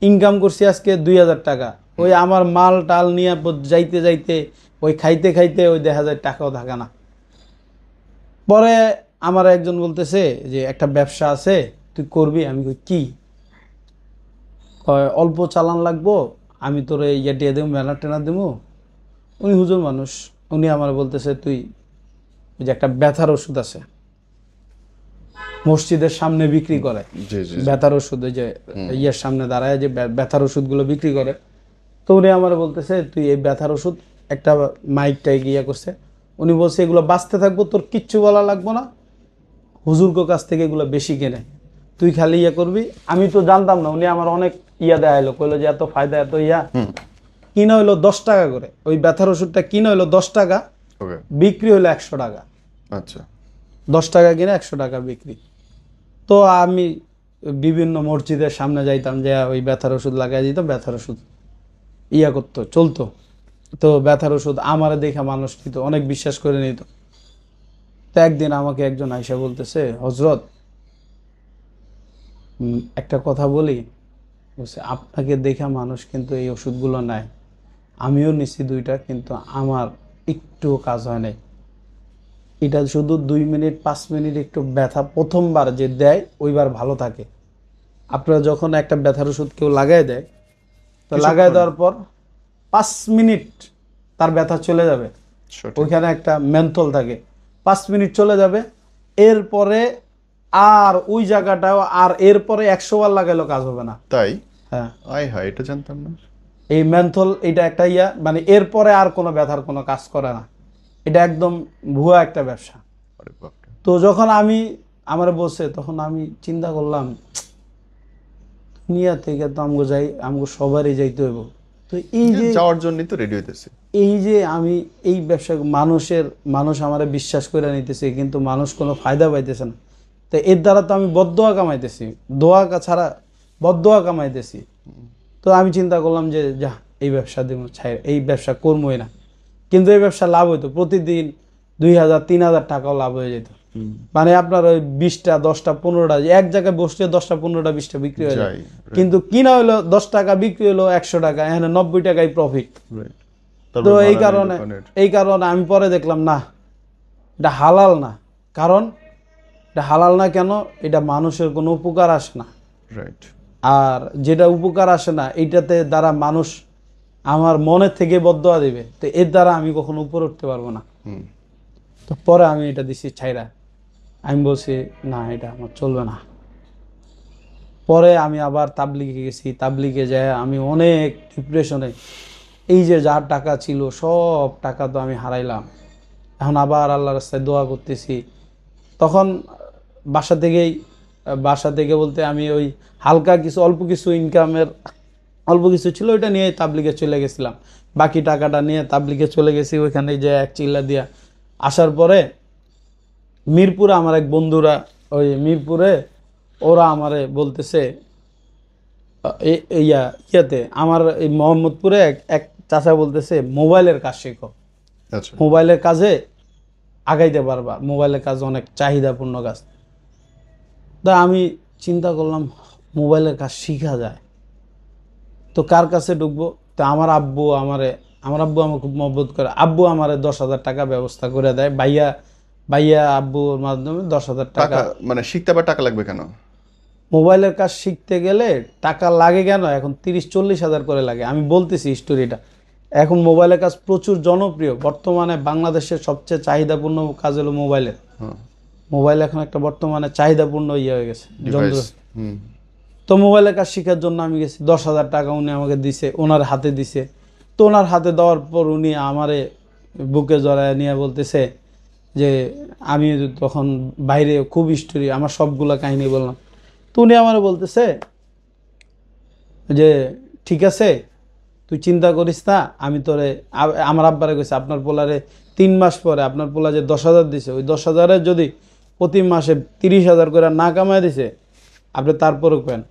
ইনকাম করছি আজকে 2000 টাকা, ওই আমার মাল টাল নিয়ে যাইতে যাইতে ওই খাইতে খাইতে ওই 1000 টাকাও থাকে না। পরে আমার একজন বলতেছে যে একটা ব্যবসা আছে তুই করবি। আমি কই কি? কয় অল্প চালান লাগবো, আমি তোরে ইয়ে দিয়ে দেবো, মেলা টেনা দেবো। উনি হুজুর মানুষ, উনি আমার বলতেছে তুই ওই যে একটা ব্যথার ওষুধ আছে মসজিদের সামনে বিক্রি করে, জি জি জি। ব্যথার ওষুধ, ওই যে ইয়ের সামনে দাঁড়ায় যে ব্যথার ওষুধগুলো বিক্রি করে। তো উনি আমার বলতেছে তুই এই ব্যথার ওষুধ, একটা মাইকটাই ইয়ে করছে, উনি বলছে এগুলো বাঁচতে থাকবো, তোর কিচ্ছু বলা লাগবো না, হুজুরকে কাছ থেকে এগুলো বেশি কেনে, তুই খালি ইয়ে করবি। আমি তো জানতাম না, উনি আমার অনেক ইয়া দেখাইলো, কইলো যে এত ফায়দা এত ইয়া। কিনা হইলো 10 টাকা করে, ওই ব্যথার ওষুধটা কিনা হইলো 10 টাকা, ওকে। বিক্রি হইলো 100 টাকা। আচ্ছা। 10 টাকা কিনে 100 টাকা বিক্রি। তো আমি বিভিন্ন মসজিদের সামনে যাইতাম, যে ওই ব্যথার ওষুধ লাগাই দিতাম, ব্যথার ওষুধ ইয়া করতো, চলতো। তো ব্যথার ওষুধ আমার দেখে মানুষ নিত, অনেক বিশ্বাস করে নিত। তো একদিন আমাকে একজন আইসা বলতেছে, হজরত একটা কথা বলি। বলছে আপনাকে দেখা মানুষ কিন্তু এই ওষুধগুলো নেয়, আমিও নিছি 2টা, কিন্তু আমার একটুও কাজ হয় নাই। এটা শুধু 2 মিনিট 5 মিনিট একটু ব্যথা প্রথমবার যে দেয়, ওইবার ভালো থাকে। আপনারা যখন একটা ব্যথার ওষুধ কেউ লাগাই দেয়, তো লাগাই দেওয়ার পর 5 মিনিট তার ব্যথা চলে যাবে। সঠিক। ওইখানে একটা মেন্থল থাকে, 5 মিনিট চলে যাবে। এরপরে আর ওই জায়গাটাও আর এরপরে 100 বার লাগাইলেও কাজ হবে না। তাই? হ্যাঁ, আয় হায়, এটা জানতাম না। এই মেন্থল এটা একটা ইয়া, মানে এরপরে আর কোনো ব্যথার কোনো কাজ করে না। এটা একদম ভুয়া একটা ব্যবসা। আরে বাপরে। তো যখন আমার বসে, তখন আমি চিন্তা করলাম দুনিয়া থেকে তো আমগো সবারই যাইতে হইব। তো এই যে যাওয়ার জন্যই তো রেডি হইতেছি। আমি এই ব্যবসা, মানুষ আমারে বিশ্বাস করে নিতেছে, কিন্তু মানুষ কোনো ফায়দা পাইতেছে না। তো এর দ্বারা তো আমি বদদোয়া কামাইতেছি, ছাড়া বদদোয়া কামাইতেছি। তো আমি চিন্তা করলাম যে যা, এই ব্যবসা দিব, এই ব্যবসা করবোই না। কিন্তু এই ব্যবসা লাভ হইতো, প্রতিদিন 2000 3000 টাকাও লাভ হয়ে যেত। মানে আপনার ওই 20টা 10টা 15টা এক জায়গায় বসলে 10টা 15টা 20টা বিক্রি হয়ে যায়। যাই। কিন্তু কিনা হইলো 10 টাকা, বিক্রি হলো 100 টাকা, এখানে 90 টাকাই প্রফিট। রাইট। তো তারপর এই কারণে আমি পরে দেখলাম না, এটা হালাল না। কারণ এটা হালাল না কেন, এটা মানুষের কোনো উপকার আসে না। রাইট। আর যেটা উপকার আসে না, এইটাতে দ্বারা মানুষ আমার মনের থেকে বদদোয়া দিবে, তো এর দ্বারা আমি কখনো উপরে উঠতে পারবো না। হুম। তো পরে আমি এটা দিছি ছাইরা, আমি বলছি না, এটা আমার চলবে না। পরে আমি আবার তাবলিগে গেছি, তাবলিগে যায় আমি অনেক ডিপ্রেশনে, এই যে যার টাকা ছিল সব টাকা তো আমি হারাইলাম। এখন আবার আল্লাহর রাস্তায় দোয়া করতেছি। তখন বাসা থেকে বলতে আমি ওই হালকা কিছু অল্প কিছু ইনকামের অল্প কিছু ছিল, ওইটা নিয়ে তাবলিগে চলে গেছিলাম। বাকি টাকাটা নিয়ে তাবলিগে চলে গেছি, ওইখানে যে এক চিল্লা দিয়া আসার পরে মিরপুরে আমার এক বন্ধুরা, ওই মিরপুরে ওরা আমারে বলতেছে ইয়াতে আমার এই মোহাম্মদপুরে এক চাচা বলতেছে মোবাইলের কাজ শেখো, আচ্ছা। মোবাইলের কাজে আগাইতে পারবা, মোবাইলের কাজ অনেক চাহিদাপূর্ণ কাজ। তা আমি চিন্তা করলাম মোবাইলের কাজ শিখা যায়, তো কার কাছে ঢুকবো? তো আমার আব্বু আমার খুব মহব্বত করে। আব্বু আমারে 10,000 টাকা ব্যবস্থা করে দেয়, ভাইয়া ভাইয়া আব্বুর মাধ্যমে 10,000 টাকা। টাকা মানে শিখতে আবার টাকা লাগবে কেন? মোবাইলের কাজ শিখতে গেলে টাকা লাগে কেন? এখন 30-40 হাজার করে লাগে। আমি বলতেছি স্টোরিটা। এখন মোবাইলের কাজ প্রচুর জনপ্রিয়, বর্তমানে বাংলাদেশের সবচেয়ে চাহিদাপূর্ণ কাজ হলো মোবাইলের। হ্যাঁ, মোবাইল এখন একটা বর্তমানে চাহিদাপূর্ণ ইয়ে হয়ে গেছে, যন্ত্র। ডিভাইস। হুম। তো মোবাইলের কাজ শেখার জন্য আমি গেছি, 10,000 টাকা উনি আমাকে দিছে, ওনার হাতে দিছে। তো ওনার হাতে দেওয়ার পর উনি আমারে বুকে জড়ায় নিয়ে বলতেছে যে, আমি তখন বাইরে খুব স্টোরি, আমার সবগুলা কাহিনী বললাম। তো উনি আমার বলতেছে যে, ঠিক আছে তুই চিন্তা করিস না, আমি তোরে আমার আব্বারে কইছে আপনার পোলারে 3 মাস পরে আপনার পোলা যে 10,000 দিছে, ওই 10,000-এর যদি প্রতি মাসে 30,000 করে না কামায় দিছে, আপনি তারপরেও কেন।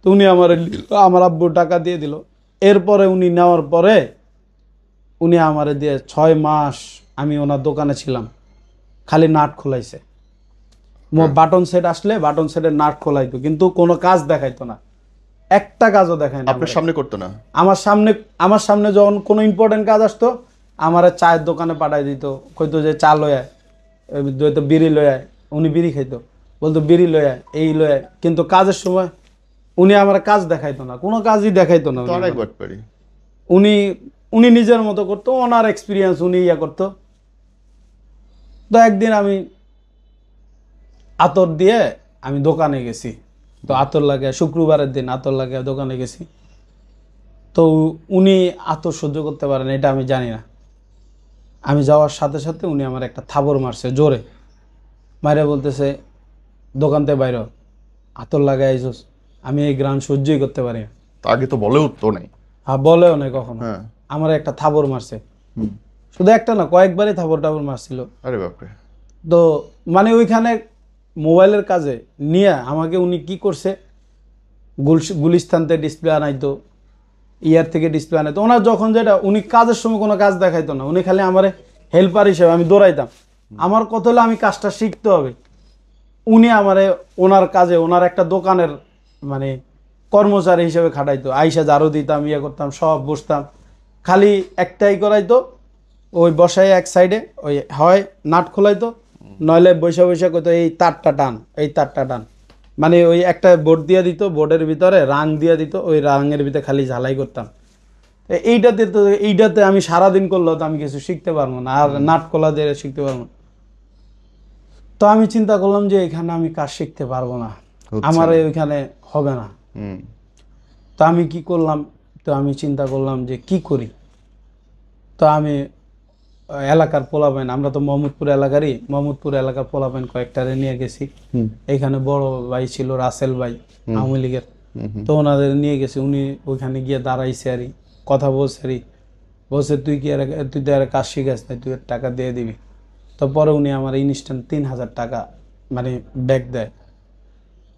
তো উনি আমার আব্বু টাকা দিয়ে দিল। এরপরে উনি নেওয়ার পরে উনি আমারে দিয়ে 6 মাস আমি ওনার দোকানে ছিলাম, খালি নাট খোলাইছে। বাটন সেট আসলে বাটন সেটের নাট খোলাইতো, কিন্তু কোনো কাজ দেখাইতো না, একটা কাজও দেখায় না। আপনার সামনে করতো না? আমার সামনে যখন কোনো ইম্পর্টেন্ট কাজ আসতো, আমার চায়ের দোকানে পাঠাই দিত, কইতো যে চা লয় আয়, হয়তো বিড়ি লয় আয়। উনি বিড়ি খাইতো, বলতো বিড়ি লয় আয়, এই লয় আয়। কিন্তু কাজের সময় উনি আমার কাজ দেখাইতো না, কোনো কাজই দেখাইতো না। তো অনেক বাটপারি। উনি উনি নিজের মতো করতো, ওনার এক্সপিরিয়েন্স উনি ইয়া করতো। তো একদিন আমি আতর দিয়ে আমি দোকানে গেছি, তো আতর লাগে শুক্রবারের দিন, আতর লাগে দোকানে গেছি। তো উনি আতর সহ্য করতে পারেন এটা আমি জানি না। আমি যাওয়ার সাথে সাথে উনি আমার একটা থাবর মারছে জোরে, মাইরে বলতেছে দোকানতে বাইরে আতর লাগাই আইসোস, আমি এই গ্রাম সহ্যই করতে পারি না। তো আগে তো বলেও তো নাই। হ্যাঁ, বলেও নাই কখনো। হ্যাঁ। আমার একটা থাবর মারছে, হুম। শুধু একটা না, কয়েকবারই থাবর টাবর মারছিল। আরে বাপরে। তো মানে ওইখানে মোবাইলের কাজে নিয়ে আমাকে উনি কি করছে, গুলিস্তানতে ডিসপ্লে আনাইতো, ইয়ার থেকে ডিসপ্লে আনাইতো। ওনার যখন যেটা, উনি কাজের সময় কোনো কাজ দেখাইতো না, উনি খালি আমার হেল্পার হিসেবে আমি দৌড়াইতাম। আমার কথা হলো আমি কাজটা শিখতে হবে, উনি আমারে ওনার কাজে, ওনার একটা দোকানের মানে কর্মচারী হিসেবে খাটাইতো। আইসা ঝাড়ু দিতাম, ইয়ে করতাম, সব বসতাম, খালি একটাই করাইতো, ওই বসায় এক সাইডে ওই হয় নাট খোলাইতো, নইলে বৈশা বৈশা কইতো এই তারটা টান, এই তারটা টান। মানে ওই একটা বোর্ড দিয়ে দিত, বোর্ডের ভিতরে রাং দিয়ে দিত, ওই রাঙের ভিতরে খালি ঝালাই করতাম। এইটাতে আমি সারাদিন করলেও তো আমি কিছু শিখতে পারবো না, আর নাট খোলা দিয়ে শিখতে পারবো না। তো আমি চিন্তা করলাম যে এখানে আমি কাজ শিখতে পারবো না, আমার ওইখানে হবে না। হুম। তো আমি কি করলাম, তো আমি চিন্তা করলাম যে কি করি। তো আমি এলাকার পোলাপাইন, আমরা তো মোহাম্মদপুর এলাকারই, মোহাম্মদপুর এলাকার পোলাপাইন কয়েকটারে নিয়ে গেছি। এইখানে বড় ভাই ছিল রাসেল ভাই, আওয়ামী লীগের। তো ওনাদের নিয়ে গেছি, উনি ওইখানে গিয়ে দাঁড়াইছে আর কথা বলছে আর বলছে তুই তো আর কাজ শিখাস না, তুই টাকা দিয়ে দিবি। তো পরে উনি আমার ইনস্ট্যান্ট 3,000 টাকা মানে ব্যাক দেয়।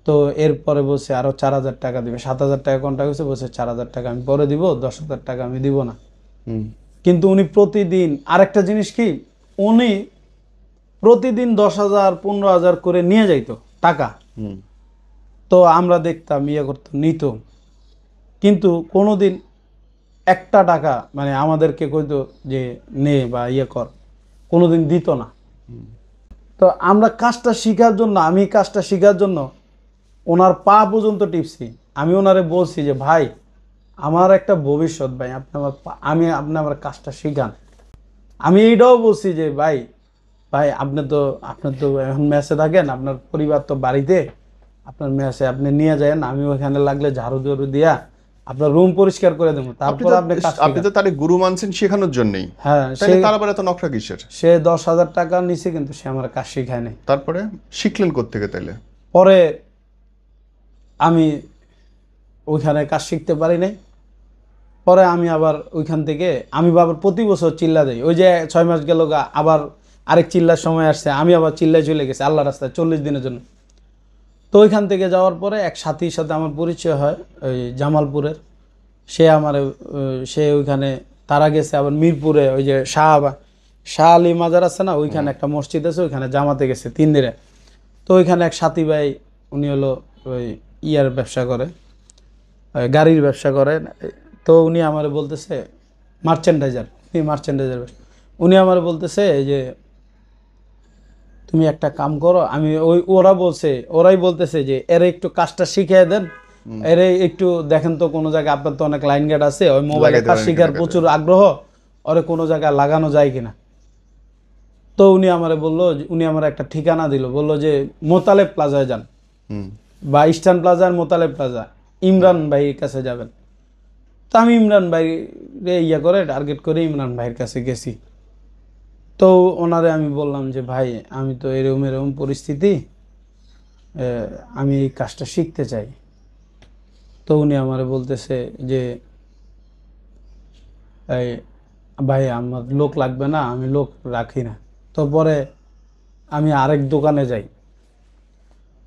তো এরপরে বলছে আরো 4,000 টাকা দিবে, 7,000 টাকা কন্ট্যাক্ট হয়েছে, বলছে 4,000 টাকা আমি পরে দিব, 10,000 টাকা আমি দিব না। কিন্তু উনি প্রতিদিন, আরেকটা জিনিস কি, উনি প্রতিদিন 10,000 15,000 করে নিয়ে যাইতো টাকা। তো আমরা দেখতাম, ইয়ে করতাম, নিত, কিন্তু কোনোদিন একটা টাকা মানে আমাদেরকে কইতো যে নে বা ইয়ে কর, কোনোদিন দিত না। তো আমরা কাজটা শেখার জন্য, আমি কাজটা শেখার জন্য ওনার পা পর্যন্ত টিপছি। আমি ওনারে বলছি যে ভাই আমার একটা ভবিষ্যৎ, ভাই আপনি আমার কাজটা শিখান। আমি এইটাও বলছি যে ভাই আপনি তো এখন মেসে থাকেন, আপনার পরিবার তো বাড়িতে, আপনার মেসে আপনি নিয়ে যান, আমি ওখানে লাগলে ঝাড়ু ঝাড়ু দিয়া আপনার রুম পরিষ্কার করে দেবো, তারপর আপনি তো তারে গুরু মানছেন শেখানোর জন্যই। হ্যাঁ, তার আবার এত নকশা কিসের? সে 10,000 টাকা নিছে, কিন্তু সে আমার কাজ শিখায় নাই। তারপরে শিখলেন কোত্থেকে তাইলে? পরে আমি ওইখানে কাজ শিখতে পারি নাই। পরে আমি আবার ওইখান থেকে আমি আবার প্রতি বছর চিল্লা দেই, ওই যে 6 মাস গেল আবার আরেক চিল্লার সময় আসছে, আমি আবার চিল্লায় চলে গেছি আল্লাহ রাস্তায় 40 দিনের জন্য। তো ওইখান থেকে যাওয়ার পরে এক সাথীর সাথে আমার পরিচয় হয়, ওই জামালপুরের। সে ওইখানে তারা গেছে আবার মিরপুরে, ওই যে শাহ আলী মাজার আছে না, ওইখানে একটা মসজিদ আছে, ওইখানে জামাতে গেছে 3 দিনে। তো ওইখানে এক সাথী ভাই উনি হলো ওই ইয়ার ব্যবসা করে, ওই গাড়ির ব্যবসা করে। তো উনি আমার বলতেছে মার্চেন্ডাইজার, উনি আমার বলতেছে যে তুমি একটা কাম করো, আমি ওরাই বলতেছে যে এর একটু কাজটা শিখিয়ে দেন, এর একটু দেখেন তো কোনো জায়গায়, আপনার তো অনেক লাইন গেট আছে, ওই মোবাইলে লাগাইতে কাজ পারেন শিখার কিনা প্রচুর আগ্রহ, ওরে কোনো জায়গায় লাগানো যায় কিনা। তো উনি আমারে বললো, উনি আমার একটা ঠিকানা দিল, বললো যে মোতালেব প্লাজায় যান, হুম। বা ইস্টার্ন প্লাজার মোতালেব প্লাজা, ইমরান ভাইয়ের কাছে যাবেন। তো আমি ইমরান ভাইরে ইয়া করে টার্গেট করে ইমরান ভাইয়ের কাছে গেছি। তো ওনারে আমি বললাম যে ভাই আমি তো এরকম এরকম পরিস্থিতি, আমি এই কাজটা শিখতে চাই। তো উনি আমারে বলতেছে যে এই ভাই আমার লোক লাগবে না, আমি লোক রাখি না। তো পরে আমি আরেক দোকানে যাই।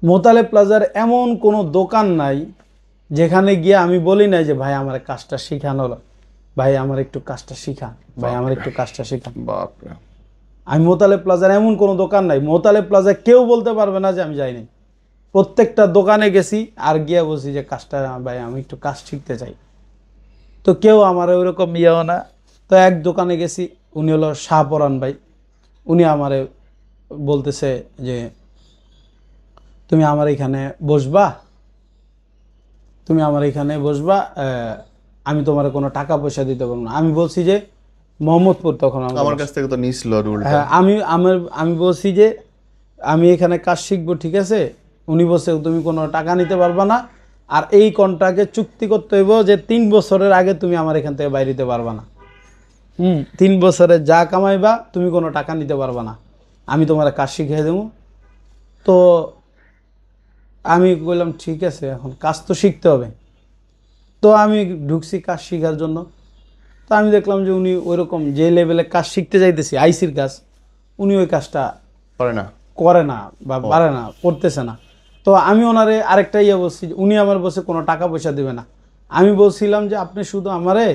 মোতালেব প্লাজার এমন কোনো দোকান নাই যেখানে গিয়ে আমি বলি নাই যে ভাই আমার কাজটা শিখানো, ভাই আমার একটু কাজটা শিখান, ভাই আমার একটু কাজটা শিখান। বাপরে। আমি মোতালেব প্লাজার এমন কোনো দোকান নাই, মোতালেব প্লাজা কেউ বলতে পারবে না যে আমি যাইনি। প্রত্যেকটা দোকানে গেছি আর গিয়ে বলছি যে কাজটা, ভাই আমি একটু কাজ শিখতে চাই। তো কেউ আমার ওইরকম ইয়েও না। তো এক দোকানে গেছি, উনি হলো শাহপরান ভাই। উনি আমারে বলতেছে যে তুমি আমার এখানে বসবা, আমি তোমার কোনো টাকা পয়সা দিতে পারবো না। আমি বলছি যে মোহাম্মদপুর, তখন আমার কাছ থেকে তো নিছিল আর উল্টা। হ্যাঁ, আমি বলছি যে আমি এখানে কাজ শিখবো, ঠিক আছে। উনি বলছে তুমি কোনো টাকা নিতে পারবা না, আর এই কন্ট্রাক্টে চুক্তি করতে হইব যে 3 বছরের আগে তুমি আমার এখান থেকে বাইরে দিতে পারবা না। 3 বছরে যা কামাইবা তুমি কোনো টাকা নিতে পারবা না, আমি তোমার কাজ শিখিয়ে দেবো। তো আমি বললাম ঠিক আছে, এখন কাজ তো শিখতে হবে। তো আমি ঢুকছি কাজ শেখার জন্য। তো আমি দেখলাম যে উনি ওইরকম যে লেভেলে কাজ শিখতে যাইতেছি, আইসির কাজ, উনি ওই কাজটা পারে না। করে না বা পারে না, করতেছে না। তো আমি ওনারে আরেকটা ইয়ে বলছি, উনি আমার বসে কোনো টাকা পয়সা দেবে না। আমি বলছিলাম যে আপনি শুধু আমারে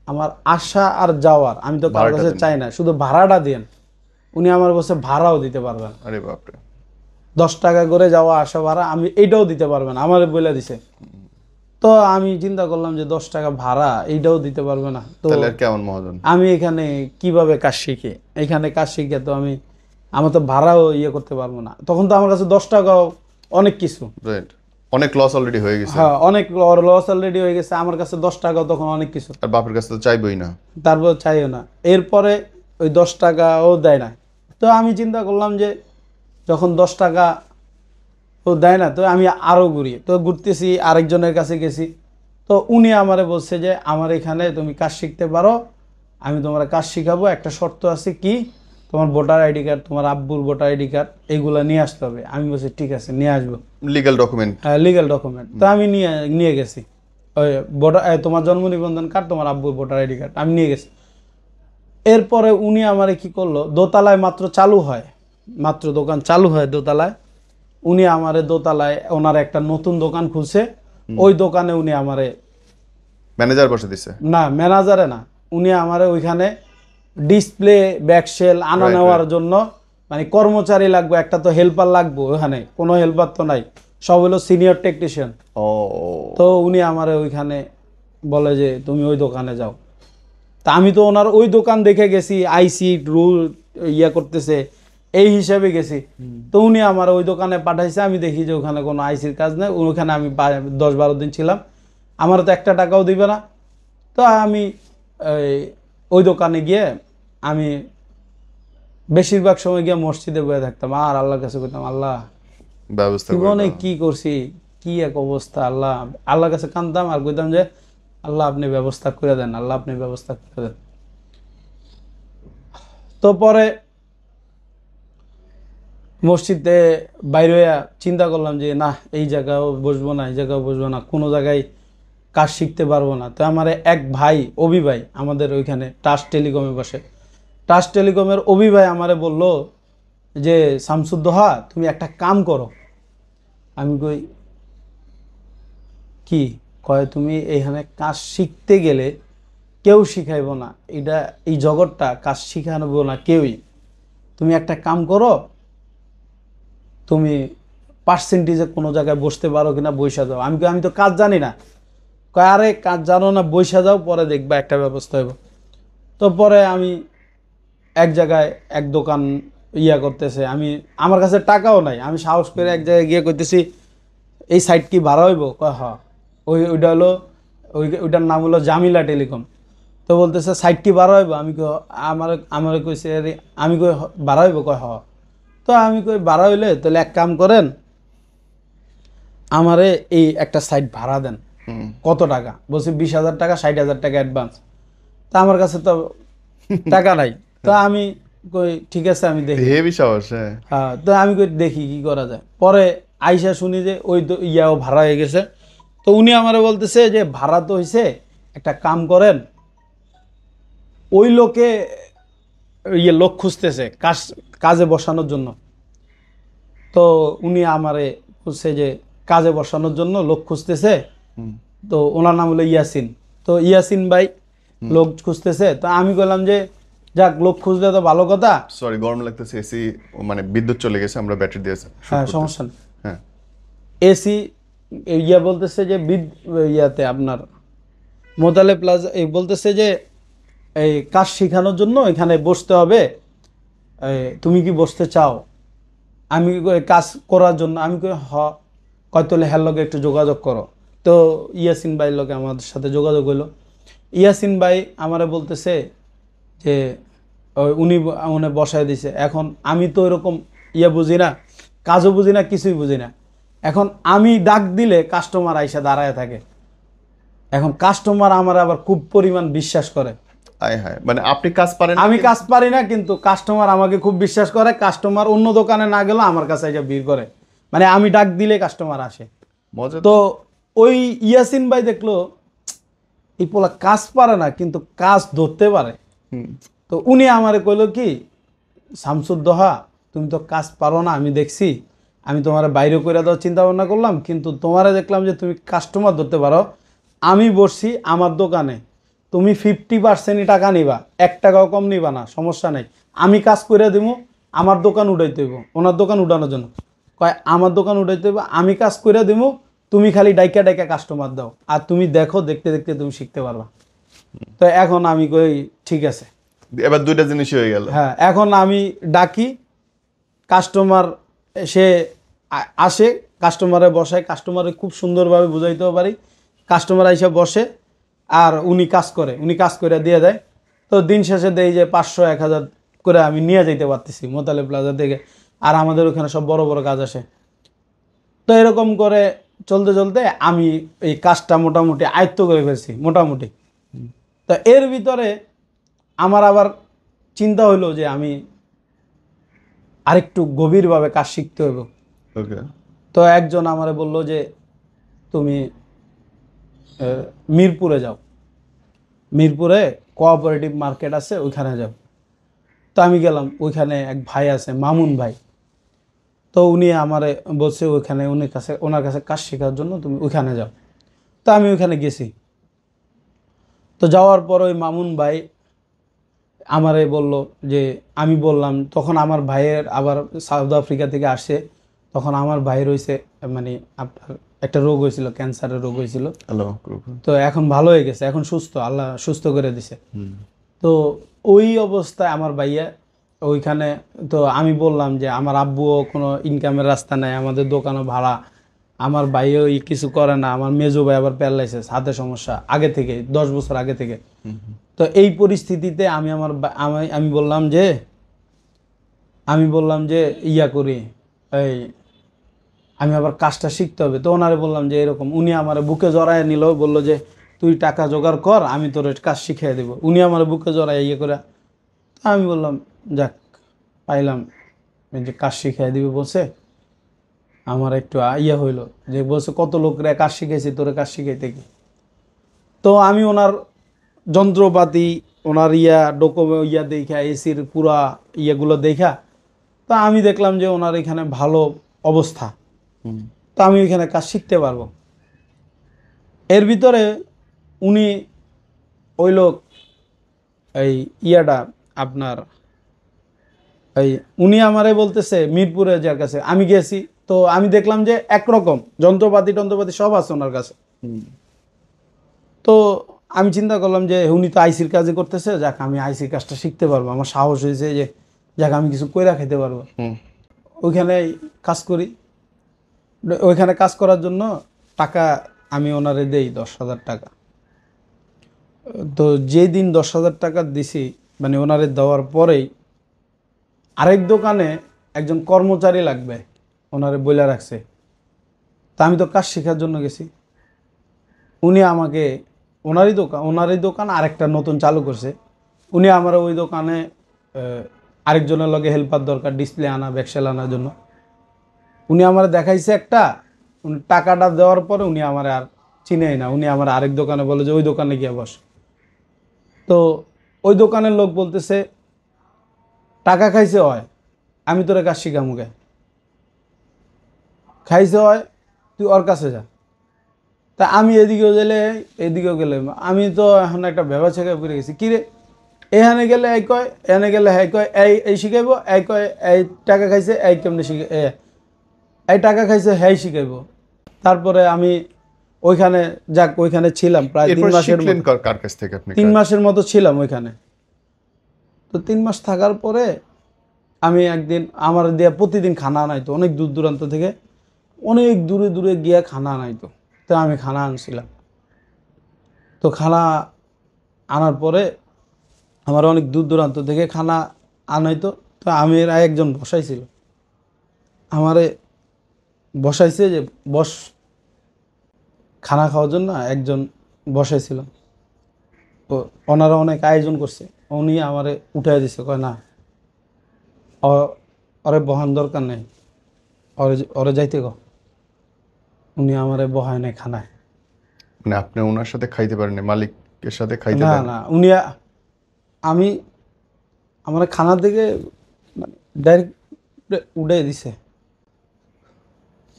আমার আসা আর যাওয়ার, আমি তো কারোর কাছে চাই না, শুধু ভাড়াটা দেন। উনি আমার বসে ভাড়াও দিতে পারবেন, আরে বাপরে। 10 টাকা করে যাওয়া আসা ভাড়া আমি এইটাও দিতে পারবেন, আমারে বলে দিছে। তো আমি চিন্তা করলাম যে 10 টাকা ভাড়া এইটাও দিতে পারবে না, তো তাহলে আর কেমন মহাজন। আমি এখানে কিভাবে কাজ শিখি, এখানে কাজ শিখে তো আমার তো ভাড়াও ইয়ে করতে পারবো না। তখন তো আমার কাছে 10 টাকাও অনেক কিছু, রাইট, অনেক লস অলরেডি হয়ে গেছে। হ্যাঁ অনেক লস অলরেডি হয়ে গেছে। আমার কাছে 10 টাকাও তখন অনেক কিছু, আর বাপের কাছে তো চাইবই না। তারপর চাইও না। এরপরে ওই 10 টাকাও দেয় না। তো আমি চিন্তা করলাম যে যখন 10 টাকা ও দেয় না, তো আমি আরও ঘুরি। তো ঘুরতেছি, আরেকজনের কাছে গেছি। তো উনি আমারে বলছে যে আমার এখানে তুমি কাজ শিখতে পারো, আমি তোমার কাজ শিখাবো, একটা শর্ত আছে, কি তোমার ভোটার আইডি কার্ড, তোমার আব্বুর ভোটার আইডি কার্ড, এইগুলো নিয়ে আসতে হবে। আমি বলছি ঠিক আছে নিয়ে আসবো, লিগ্যাল ডকুমেন্ট। হ্যাঁ লিগ্যাল ডকুমেন্ট। তো আমি নিয়ে গেছি ওই তোমার জন্ম নিবন্ধন কার্ড, তোমার আব্বুর ভোটার আইডি কার্ড আমি নিয়ে গেছি। এরপরে উনি আমারে কি করলো, দোতলায় মাত্র চালু হয়, মাত্র দোকান চালু হয় দোতলায়। উনি আমারে দোতলায় ওনার একটা নতুন দোকান খুলছে, ওই দোকানে উনি আমারে, ম্যানেজার বসে দিছে। না ম্যানেজারে না, উনি আমারে ওইখানে ডিসপ্লে ব্যাকসেল আনা নেওয়ার জন্য, মানে কর্মচারী লাগবে, একটা তো হেল্পার লাগবে, ওখানে কোনো হেল্পার তো নাই, সব হলো সিনিয়র টেকনিশিয়ান। ও। তো উনি আমারে ওইখানে বলে যে তুমি ওই দোকানে যাও। তা আমি তো ওনার ওই দোকান দেখে গেছি, আইসি রুল ইয়া করতেছে এই হিসাবে গেছি। তো উনি আমার ওই দোকানে পাঠাইছে, আমি দেখি যে ওখানে কোনো আইসির কাজ নেই। ওখানে আমি 10-12 দিন ছিলাম, আমার তো একটা টাকাও দিবে না। তো আমি ওই দোকানে গিয়ে আমি বেশিরভাগ সময় গিয়ে মসজিদে বসে থাকতাম আর আল্লাহর কাছে কইতাম, আল্লাহ ব্যবস্থা করে জীবনে দাও। কি করছি, কি এক অবস্থা, আল্লাহর কাছে কাঁদতাম আর কইতাম যে আল্লাহ আপনি ব্যবস্থা করে দেন, আল্লাহ আপনি ব্যবস্থা করে দেন। তো পরে মসজিদে বাইরে হইয়া চিন্তা করলাম যে না, এই জায়গাও বসবো না, এই জায়গাও বসবো না, কোনো জায়গায় কাজ শিখতে পারবো না। তো আমার এক ভাই, অভি ভাই, আমাদের ওইখানে টাচ টেলিকমে বসে, টাচ টেলিকমের অভি ভাই আমারে বলল যে শামসুদ্দোহা তুমি একটা কাম করো। আমি কই কি? কয় তুমি এখানে কাজ শিখতে গেলে কেউ শিখাইব না, এই জগৎটা কাজ শিখানো না কেউই। তুমি একটা কাম করো, তুমি পার্সেন্টেজে কোনো জায়গায় বসতে পারো কিনা, বইসা যাও। আমি তো কাজ জানি না। কয় আরে কাজ জানো না, বইসা যাও, পরে দেখবা একটা ব্যবস্থা হইব। তো পরে আমি এক জায়গায় এক দোকান করতেছে, আমার কাছে টাকাও নাই, আমি সাহস করে এক জায়গায় গিয়ে করতেছি এই সাইট কি ভাড়া হইব? কয় হ। ওইটা হলো ওইটার নাম হলো জামিলা টেলিকম। তো বলতেছে সাইট কি ভাড়া হইব? আমার কইছে আরে আমি কই ভাড়া হইব? কয় হ। তো আমি কই ভাড়া হইলে তাহলে এক কাম করেন, আমারে এই একটা সাইট ভাড়া দেন। কত টাকা? বলছে 20,000 টাকা, 60,000 টাকা অ্যাডভান্স। তা আমার কাছে তো টাকা নাই। তো আমি কই ঠিক আছে আমি দেখি। হেভি সাহস। হ্যাঁ, হ্যাঁ, তো আমি কই দেখি কি করা যায়। পরে আইসা শুনি যে ওই ইয়াও ভাড়া হয়ে গেছে। তো উনি আমারে বলতেছে যে ভাড়া তো হয়েছে, একটা কাম করেন, ওই লোকে লোক খুঁজতেছে কাজে বসানোর জন্য। তো উনি আমারে বলছে যে কাজে বসানোর জন্য লোক খুঁজতেছে। তো ওনার নাম হলো ইয়াসিন। তো ইয়াসিন ভাই লোক খুঁজতেছে। তো আমি বললাম যে যাক, লোক খুঁজলে তো ভালো কথা। সরি গরম লাগতেছে, এসি মানে বিদ্যুৎ চলে গেছে, আমরা ব্যাটারি দিয়ে হ্যাঁ, সমস্যা নেই। হ্যাঁ, এসি বলতেছে যে ইয়াতে আপনার মোতালে প্লাজা বলতেছে যে এই কাজ শেখানোর জন্য এখানে বসতে হবে, তুমি কি বসতে চাও? আমি কাজ করার জন্য আমি কই হ। কয়তলে হ্যার লগে একটু যোগাযোগ করো। তো ইয়াসিন ভাইয়ের লগে আমাদের সাথে যোগাযোগ হইলো। ইয়াসিন ভাই আমারে বলতেছে যে উনি বসায় দিছে। এখন আমি তো এরকম বুঝি না, কাজও বুঝি না, কিছুই বুঝি না। এখন আমি ডাক দিলে কাস্টমার আইসা দাঁড়ায় থাকে। এখন কাস্টমার আমার আবার খুব পরিমাণ বিশ্বাস করে। আয় হায়, মানে আপনি কাজ পারেন? আমি কাজ পারি না, কিন্তু কাস্টমার আমাকে খুব বিশ্বাস করে। কাস্টমার অন্য দোকানে না গেলেও আমার কাছে এসে ভিড় করে, মানে আমি ডাক দিলে কাস্টমার আসে। মজা তো ওই ইয়াসিন ভাই দেখলো এই পোলা কাজ পারে না, কিন্তু কাজ ধরতে পারে। তো উনি আমারে কইলো কি, শামসুদ্দোহা তুমি তো কাজ পারো না, আমি দেখছি, আমি তোমার বাইরে করে দেওয়ার চিন্তা ভাবনা করলাম, কিন্তু তোমারে দেখলাম যে তুমি কাস্টমার ধরতে পারো। আমি বসছি আমার দোকানে, তুমি 50% টাকা নিবা, 1 টাকাও কম নিবা না, সমস্যা নেই। আমি কাজ করে দেবো, আমার দোকান উঠাইতে হইব, ওনার দোকান উঠানোর জন্য। কয় আমার দোকান উঠাইতে হইব, আমি কাজ করে দেবো, তুমি খালি ডাইকা ডাইকা কাস্টমার দাও, আর তুমি দেখো, দেখতে দেখতে তুমি শিখতে পারবা। তো এখন আমি কই ঠিক আছে। এবার দুইটা জিনিসই হয়ে গেল। হ্যাঁ, এখন আমি ডাকি, কাস্টমার সে আসে, কাস্টমারে বসায়, কাস্টমারে খুব সুন্দরভাবে বুঝাইতেও পারি। কাস্টমার এসে বসে আর উনি কাজ করে দিয়ে দেয়। তো দিন শেষে দেয় যে 500-1000 করে আমি নিয়ে যেতে পারতেছি মোতালে প্লাজা থেকে। আর আমাদের ওখানে সব বড় বড় কাজ আসে। তো এরকম করে চলতে চলতে আমি এই কাজটা মোটামুটি আয়ত্ত করে ফেলছি মোটামুটি। তো এর ভিতরে আমার আবার চিন্তা হইলো যে আমি আরেকটু গভীরভাবে কাজ শিখতে হইব। ওকে। তো একজন আমারে বলল যে তুমি মিরপুরে যাও, মিরপুরে কোঅপারেটিভ মার্কেট আছে, ওইখানে যাও। তো আমি গেলাম, ওইখানে এক ভাই আছে মামুন ভাই। তো উনি আমারে বলছে ওইখানে ওনার কাছে কাজ শেখার জন্য তুমি ওইখানে যাও। তো আমি ওইখানে গেছি। তো যাওয়ার পর ওই মামুন ভাই আমারে বলল যে, আমি বললাম তখন আমার ভাইয়ের আবার সাউথ আফ্রিকা থেকে আসে, তখন আমার ভাইয়ের হয়েছে মানে আপনার একটা রোগ হয়েছিল, ক্যান্সারের রোগ হয়েছিল। তো এখন ভালো হয়ে গেছে, এখন সুস্থ, আল্লাহ সুস্থ করে দিছে। তো ওই অবস্থায় আমার ভাইয়া ওইখানে, তো আমি বললাম যে আমার আব্বুও কোনো ইনকামের রাস্তা নাই, আমাদের দোকানও ভাড়া, আমার ভাইও কিছু করে না, আমার মেজো ভাই আবার প্যারালাইসিস, হাতে সমস্যা আগে থেকে, 10 বছর আগে থেকে। তো এই পরিস্থিতিতে আমি বললাম যে করি, এই আমি আবার কাজটা শিখতে হবে। তো ওনারে বললাম যে এরকম, উনি আমার বুকে জড়ায় নিল, বলল যে তুই টাকা জোগাড় কর, আমি তোর কাজ শিখিয়ে দেবো। উনি আমার বুকে জড়ায় করে। আমি বললাম যাক, পাইলাম যে কাজ শিখিয়ে দিবে বলছে। আমার একটু হইলো যে বলছে কত লোকরা কাজ শিখেছি, তোরে কাজ শিখাইতে কি। তো আমি ওনার যন্ত্রপাতি, ওনার দেখা, এসির পুরা ইয়েগুলো দেখা, তো আমি দেখলাম যে ওনার এখানে ভালো অবস্থা, তো আমি এখানে কাজ শিখতে পারবো। এর ভিতরে উনি ওই লোক এই আপনার উনি আমারে বলতেছে মিরপুরে যার কাছে আমি গেছি, তো তো আমি দেখলাম যে একরকম যন্ত্রপাতি টন্ত্রপাতি সব আছে ওনার কাছে। তো আমি চিন্তা করলাম যে উনি তো আইসির কাজে করতেছে, যাক আমি আইসির কাজটা শিখতে পারবো, আমার সাহস হয়েছে যে যাক আমি কিছু কইরা খেতে পারবো। ওইখানে কাজ করি। ওইখানে কাজ করার জন্য টাকা আমি ওনারে দেই 10,000 টাকা। তো যেই দিন 10,000 টাকা দিছি, মানে ওনারে দেওয়ার পরেই আরেক দোকানে একজন কর্মচারী লাগবে, ওনারে বইলা রাখছে। তা আমি তো কাজ শেখার জন্য গেছি। উনি আমাকে ওনারই দোকান আরেকটা নতুন চালু করছে। উনি আমার ওই দোকানে আরেকজনের লগে হেল্পার দরকার, ডিসপ্লে আনা, ব্যাকসেল আনার জন্য। উনি আমার দেখাইছে একটা, উনি টাকাটা দেওয়ার পরে উনি আমার আর চিনেই না। উনি আমার আরেক দোকানে বলে যে ওই দোকানে গিয়ে বস। তো ওই দোকানের লোক বলতেছে টাকা খাইছে হয়, আমি তোরে কাজ শিখামুকে। খাইছে হয়, তুই ওর কাছে যা। তা আমি এদিকেও গেলে এদিকেও গেলে, আমি তো এখন একটা ভেবা ছেঁকা পড়ে গেছি। কিরে, এখানে গেলে এই কয়, এখানে গেলে হ্যাঁ কয় এই এই শিখাইব, এই কয় এই টাকা খাইছে, এই কেমনি শিখে এই টাকা খাইছে হ্যাঁ শিখাইব। তারপরে আমি ওইখানে ছিলাম প্রায় 3 মাসের শিখলেন কার কাছ থেকে আপনি? 3 মাসের মতো ছিলাম ওইখানে। তো 3 মাস থাকার পরে আমি একদিন আমার দিয়ে প্রতিদিন খানা আনাইতো, অনেক দূর দূরান্ত থেকে, অনেক দূরে দূরে গিয়ে খানা আনাইতো। তো আমি খানা আনছিলাম। তো খানা আনার পরে আমার অনেক দূর দূরান্ত থেকে খানা আনাইতো। তো আমি একজন বসাইছিল, আমারে বসাইছে যে বস, খানা খাওয়ার জন্য একজন বসাইছিল। তো ওনারা অনেক আয়োজন করছে, উনি আমারে উঠাই দিছে, কয় না ওরে বহান দরকার নেই, ওরে যাইতে গো। উনি আমারে বহায় নেই খানায়। মানে আপনি ওনার সাথে খাইতে পারেন, মালিকের সাথে খাইতে না পারেন? না, আমি আমার খানা থেকে ডাইরেক্ট উড়ে দিছে।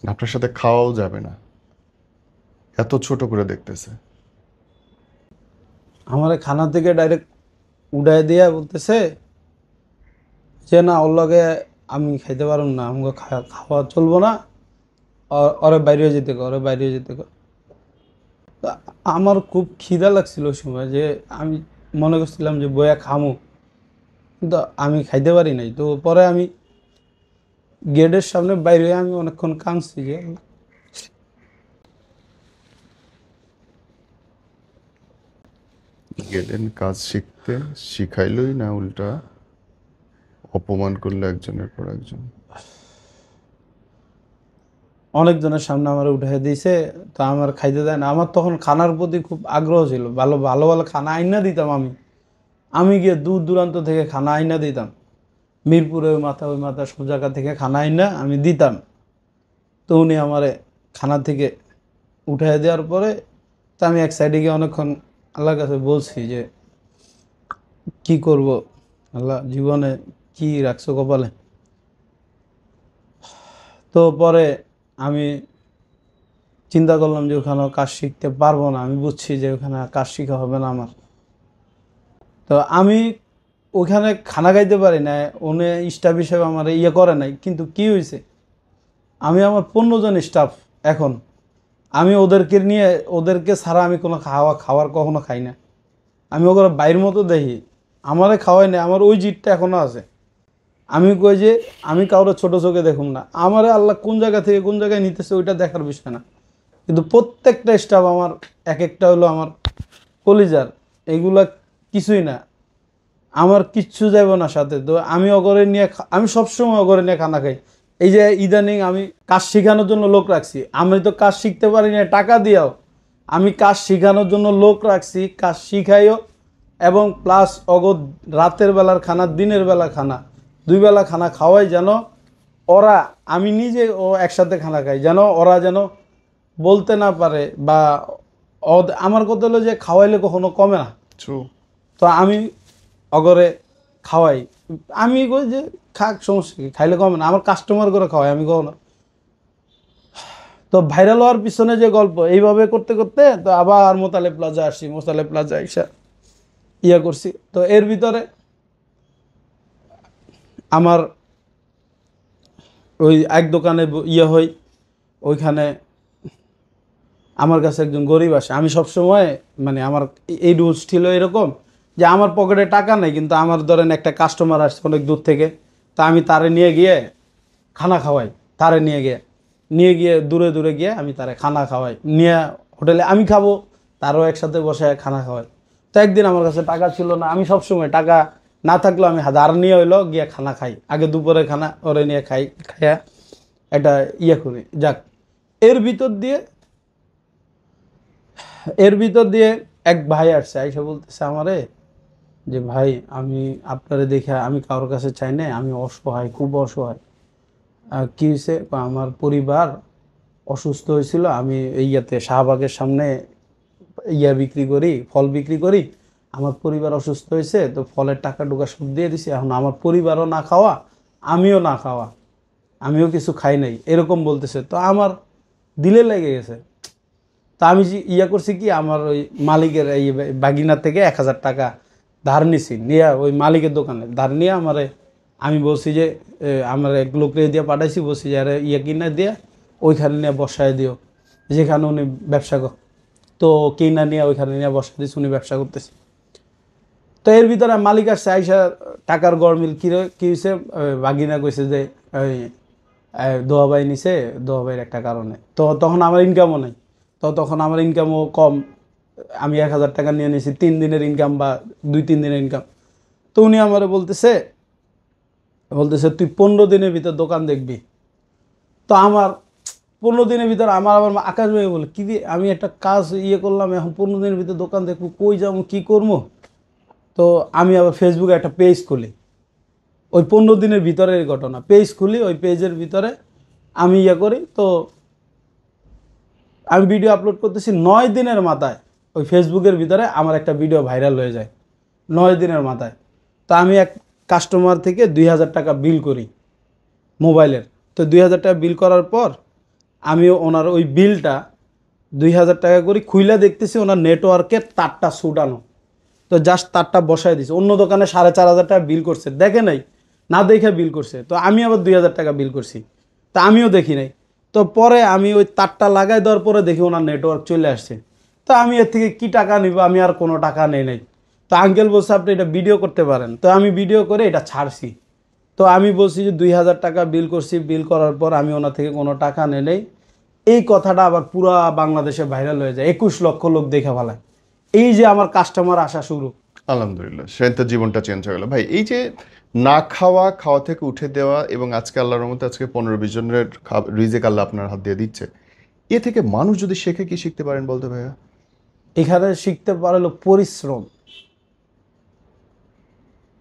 আপনার সাথে খাওয়াও যাবে না, এত ছোট করে দেখতেছে। আমার খানা থেকে ডাইরেক্ট উড়াই দিয়া বলতেছে যে না, ওর লগে আমি খাইতে পারব না, আমাকে খাওয়া চলবো না, ওরে বাইরে যেতে কো, ওরে বাইরে যেতে কো। তা আমার খুব খিদা লাগছিল ওই সময়, যে আমি মনে করছিলাম যে বয়া খামু, কিন্তু আমি খাইতে পারি নাই। তো পরে আমি গেটের সামনে বাইরে হয়ে আমি অনেকক্ষণ কাঁদছি যে গেলেন কাজ শিখতে, শিখাইলই না, উল্টা অপমান করলো একজনের পর একজন। অনেকজনের সামনে আমার উঠে দিয়েছে। তো আমার খাইতে দেয় না। আমার তখন খানার প্রতি খুব আগ্রহ ছিল, ভালো ভালো ভালো খানা আইনা দিতাম। আমি গিয়ে দূর দূরান্ত থেকে খানা আইনা দিতাম, মিরপুরে ওই মাথা সব জায়গা থেকে খানা আইনা আমি দিতাম। তো উনি আমারে খানা থেকে উঠে দেওয়ার পরে তো আমি এক সাইডে গিয়ে অনেকক্ষণ আল্লাহর কাছে বলছি যে কি করব, আল্লাহ জীবনে কি রাখছো কপালে। তো পরে আমি চিন্তা করলাম যে ওখানে কাজ শিখতে পারবো না। আমি বুঝছি যে ওখানে কাজ শিখা হবে না আমার। তো আমি ওখানে খানা খাইতে পারি না, উনি স্টাফ হিসেবে আমার করে নাই। কিন্তু কি হয়েছে, আমি আমার 15 জন স্টাফ এখন, আমি ওদেরকে ছাড়া আমি কোনো খাবার কখনো খাই না। আমি ওগুলো বাইরের মতো দেখি, আমারে খাওয়াই না, আমার ওই জিদটা এখনো আছে। আমি কই যে আমি কাউরে ছোট চোখে দেখুন না, আমারে আল্লাহ কোন জায়গা থেকে কোন জায়গায় নিতেছে ওইটা দেখার বিষয় না। কিন্তু প্রত্যেকটা স্টাফ আমার এক একটা হলো আমার কলিজার, এগুলা কিছুই না, আমার কিচ্ছু যাব না সাথে। তো আমি আমি সবসময় অগরে নিয়ে খানা খাই। এই যে ইদানিং আমি কাজ শেখানোর জন্য লোক রাখছি, আমি তো কাজ শিখতে পারি না টাকা দিয়েও, আমি কাজ শেখানোর জন্য লোক রাখছি, কাজ শিখাইও এবং প্লাস রাতের বেলার খানা, দিনের বেলা খানা, 2 বেলা খানা খাওয়াই, যেন ওরা, আমি নিজে ও একসাথে খানা খাই, যেন ওরা যেন বলতে না পারে বা আমার কথা হলো যে খাওয়াইলে কখনো কমে না। তো আমি অগরে খাওয়াই, আমি কই যে খাক, সমস্যা কি, খাইলে কমে না, আমার কাস্টমার করে খাওয়াই, আমি কখনো। তো ভাইরাল হওয়ার পিছনে যে গল্প, এইভাবে করতে করতে তো আবার মোতালে প্লাজা আসছি, মোতালে প্লাজা এসে করছি। তো এর ভিতরে আমার ওই এক দোকানে ইয়ে হই, ওইখানে আমার কাছে একজন গরিব আসে। আমি সবসময় মানে আমার এই রুলস ছিল এরকম যে আমার পকেটে টাকা নেই, কিন্তু আমার ধরেন একটা কাস্টমার আসছে অনেক দূর থেকে, তা আমি তারে নিয়ে গিয়ে খানা খাওয়াই। তারে নিয়ে গিয়ে দূরে দূরে গিয়ে আমি তারে খানা খাওয়াই, নিয়ে হোটেলে আমি খাবো, তারও একসাথে বসে খানা খাওয়াই। তো একদিন আমার কাছে টাকা ছিল না, আমি সবসময় টাকা না থাকলেও আমি ধার নিয়ে হইলো গিয়ে খানা খাই, আগে দুপুরে খানা ওরে নিয়ে খাইয়া একটা ইয়ে করি। যাক, এর ভিতর দিয়ে এর ভিতর দিয়ে এক ভাই আসছে, আইসা বলতেছে আমারে যে ভাই, আমি আপনারে দেখে আমি কারোর কাছে চাই না, আমি অসহায়, খুব অসহায়। কি হয়েছে? আমার পরিবার অসুস্থ হয়েছিল, আমি এই ইয়াতে শাহবাগের সামনে বিক্রি করি, ফল বিক্রি করি। আমার পরিবার অসুস্থ হয়েছে, তো ফলের টাকা টুকা সব দিয়ে দিছি। এখন আমার পরিবারও না খাওয়া, আমিও না খাওয়া, আমিও কিছু খাই নাই, এরকম বলতেছে। তো আমার দিলে লেগে গেছে। তা আমি করছি কি, আমার ওই মালিকের এই বাগিনার থেকে 1000 টাকা ধার নিছি, নিয়ে ওই মালিকের দোকানে ধার নিয়ে আমি বলছি যে আমার এক লোককে দিয়ে পাঠাইছি, বলছি যে আরে কিনে দিয়ে ওইখানে নিয়ে বসায় দিও, যেখানে উনি ব্যবসা তো কিনা নিয়ে ওইখানে নিয়ে বসায় দিচ্ছি, উনি ব্যবসা করতেছে। তো এর ভিতরে মালিক আসছে, আইসা টাকার গরমিল কি হয়েছে, বাগিনা কইছে যে ওই দোয়াবাই নিছে, দোয়াবাইয়ের একটা কারণে। তো তখন আমার ইনকামও নেই, তখন আমার ইনকামও কম। আমি 1000 টাকা নিয়ে নিয়েছি, 3 দিনের ইনকাম বা 2-3 দিনের ইনকাম। তো উনি আমারে বলতেছে তুই 15 দিনের ভিতর দোকান দেখবি। তো আমার 15 দিনের ভিতর আমার আবার আকাশ ভাই বলে কি দিয়ে আমি একটা কাজ করলাম, এখন 15 দিনের ভিতর দোকান দেখবো, কই যাবো, কি করবো? তো আমি আবার ফেসবুকে একটা পেজ খুলি, ওই 15 দিনের ভিতরের ঘটনা পেজ খুলি, ওই পেজের ভিতরে আমি করি। তো আমি ভিডিও আপলোড করতেছি, 9 দিনের মাথায় ওই ফেসবুকের ভিতরে আমার একটা ভিডিও ভাইরাল হয়ে যায়, 9 দিনের মাথায়। তো আমি এক কাস্টমার থেকে 2000 টাকা বিল করি মোবাইলের। তো 2000 টাকা বিল করার পর আমি ওনার ওই বিলটা 2000 টাকা করি, খুইলা দেখতেছি ওনার নেটওয়ার্কের তারটা ছুটানো। তো জাস্ট তারটা বসায় দিছে। অন্য দোকানে 4500 টাকা বিল করছে, দেখে নাই, না দেখে বিল করছে। তো আমি আবার 2000 টাকা বিল করছি, তা আমিও দেখি নাই। তো পরে আমি ওই তারটা লাগাই দেওয়ার পরে দেখি ওনার নেটওয়ার্ক চলে আসছে। তো আমি এর থেকে কি টাকা নিব, আমি আর কোনো টাকা নেই নাই। তো আঙ্কেল বলছে আপনি এটা ভিডিও করতে পারেন। তো আমি ভিডিও করে এটা ছাড়ছি। তো আমি বলছি যে 2000 টাকা বিল করছি, বিল করার পর আমি ওনার থেকে কোনো টাকা নেই। এই কথাটা আবার পুরা বাংলাদেশে ভাইরাল হয়ে যায়, 21 লক্ষ লোক দেখে ফেলায়। এই যে আমার কাস্টমার আসা শুরু। আলহামদুলিল্লাহ, সে তো জীবনটা চেঞ্জ হয়ে গেল ভাই। এই যে না খাওয়া, খাওয়া থেকে উঠে দেওয়া, এবং আজকে আল্লাহর মতো আজকে 15-20 জনের রিজিক আল্লাহ আপনার হাত দিয়ে দিচ্ছে, এ থেকে মানুষ যদি শেখে, কি শিখতে পারেন বলতে ভাইয়া? এখানে শিখতে পারলো পরিশ্রম।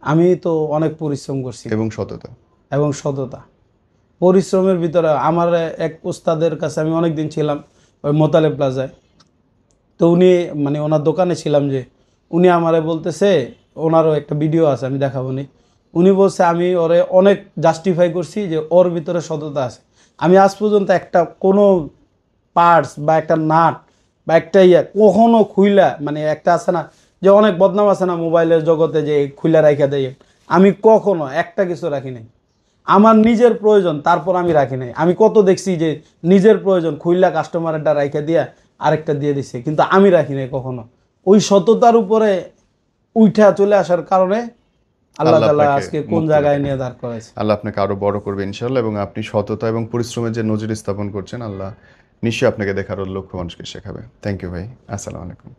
আমি তো অনেক পরিশ্রম করছি এবং সততা। সততা। পরিশ্রমের ভিতরে আমার এক উস্তাদের কাছে আমি অনেক দিন ছিলাম, ওই মোতালে প্লাজায়। তো উনি মানে ওনার দোকানে ছিলাম, যে উনি আমারে বলতেছে, ওনারও একটা ভিডিও আছে, আমি দেখাবো নি। উনি বলছে আমি ওরে অনেক জাস্টিফাই করছি যে ওর ভিতরে সততা আছে। আমি আজ পর্যন্ত একটা কোনো পার্টস বা একটা নাট বা একটা কখনো খুইলা, মানে একটা আছে না যে অনেক বদনাম আছে না মোবাইলের জগতে, যে খুইলা রাখা দেয়, আমি কখনো একটা কিছু রাখি নাই। আমার নিজের প্রয়োজন, তারপর আমি রাখি নাই। আমি কত দেখছি যে নিজের প্রয়োজন খুইলা কাস্টমারেরটা রাখা দিয়া আরেকটা দিয়ে দিছে, কিন্তু আমি রাখি নাই কখনো। ওই সততার উপরে উঠা চলে আসার কারণে আল্লাহ তাআলা আজকে কোন জায়গায় নিয়ে দাঁড় করাইছে। আল্লাহ আপনাকে আরো বড় করবে ইনশাআল্লাহ, এবং আপনি সততা এবং পরিশ্রমের যে নজির স্থাপন করছেন, আল্লাহ নিশ্চয়ই আপনাকে দেখার লক্ষ্য মানুষকে শেখাবে। থ্যাংক ইউ ভাই, আসসালামু আলাইকুম।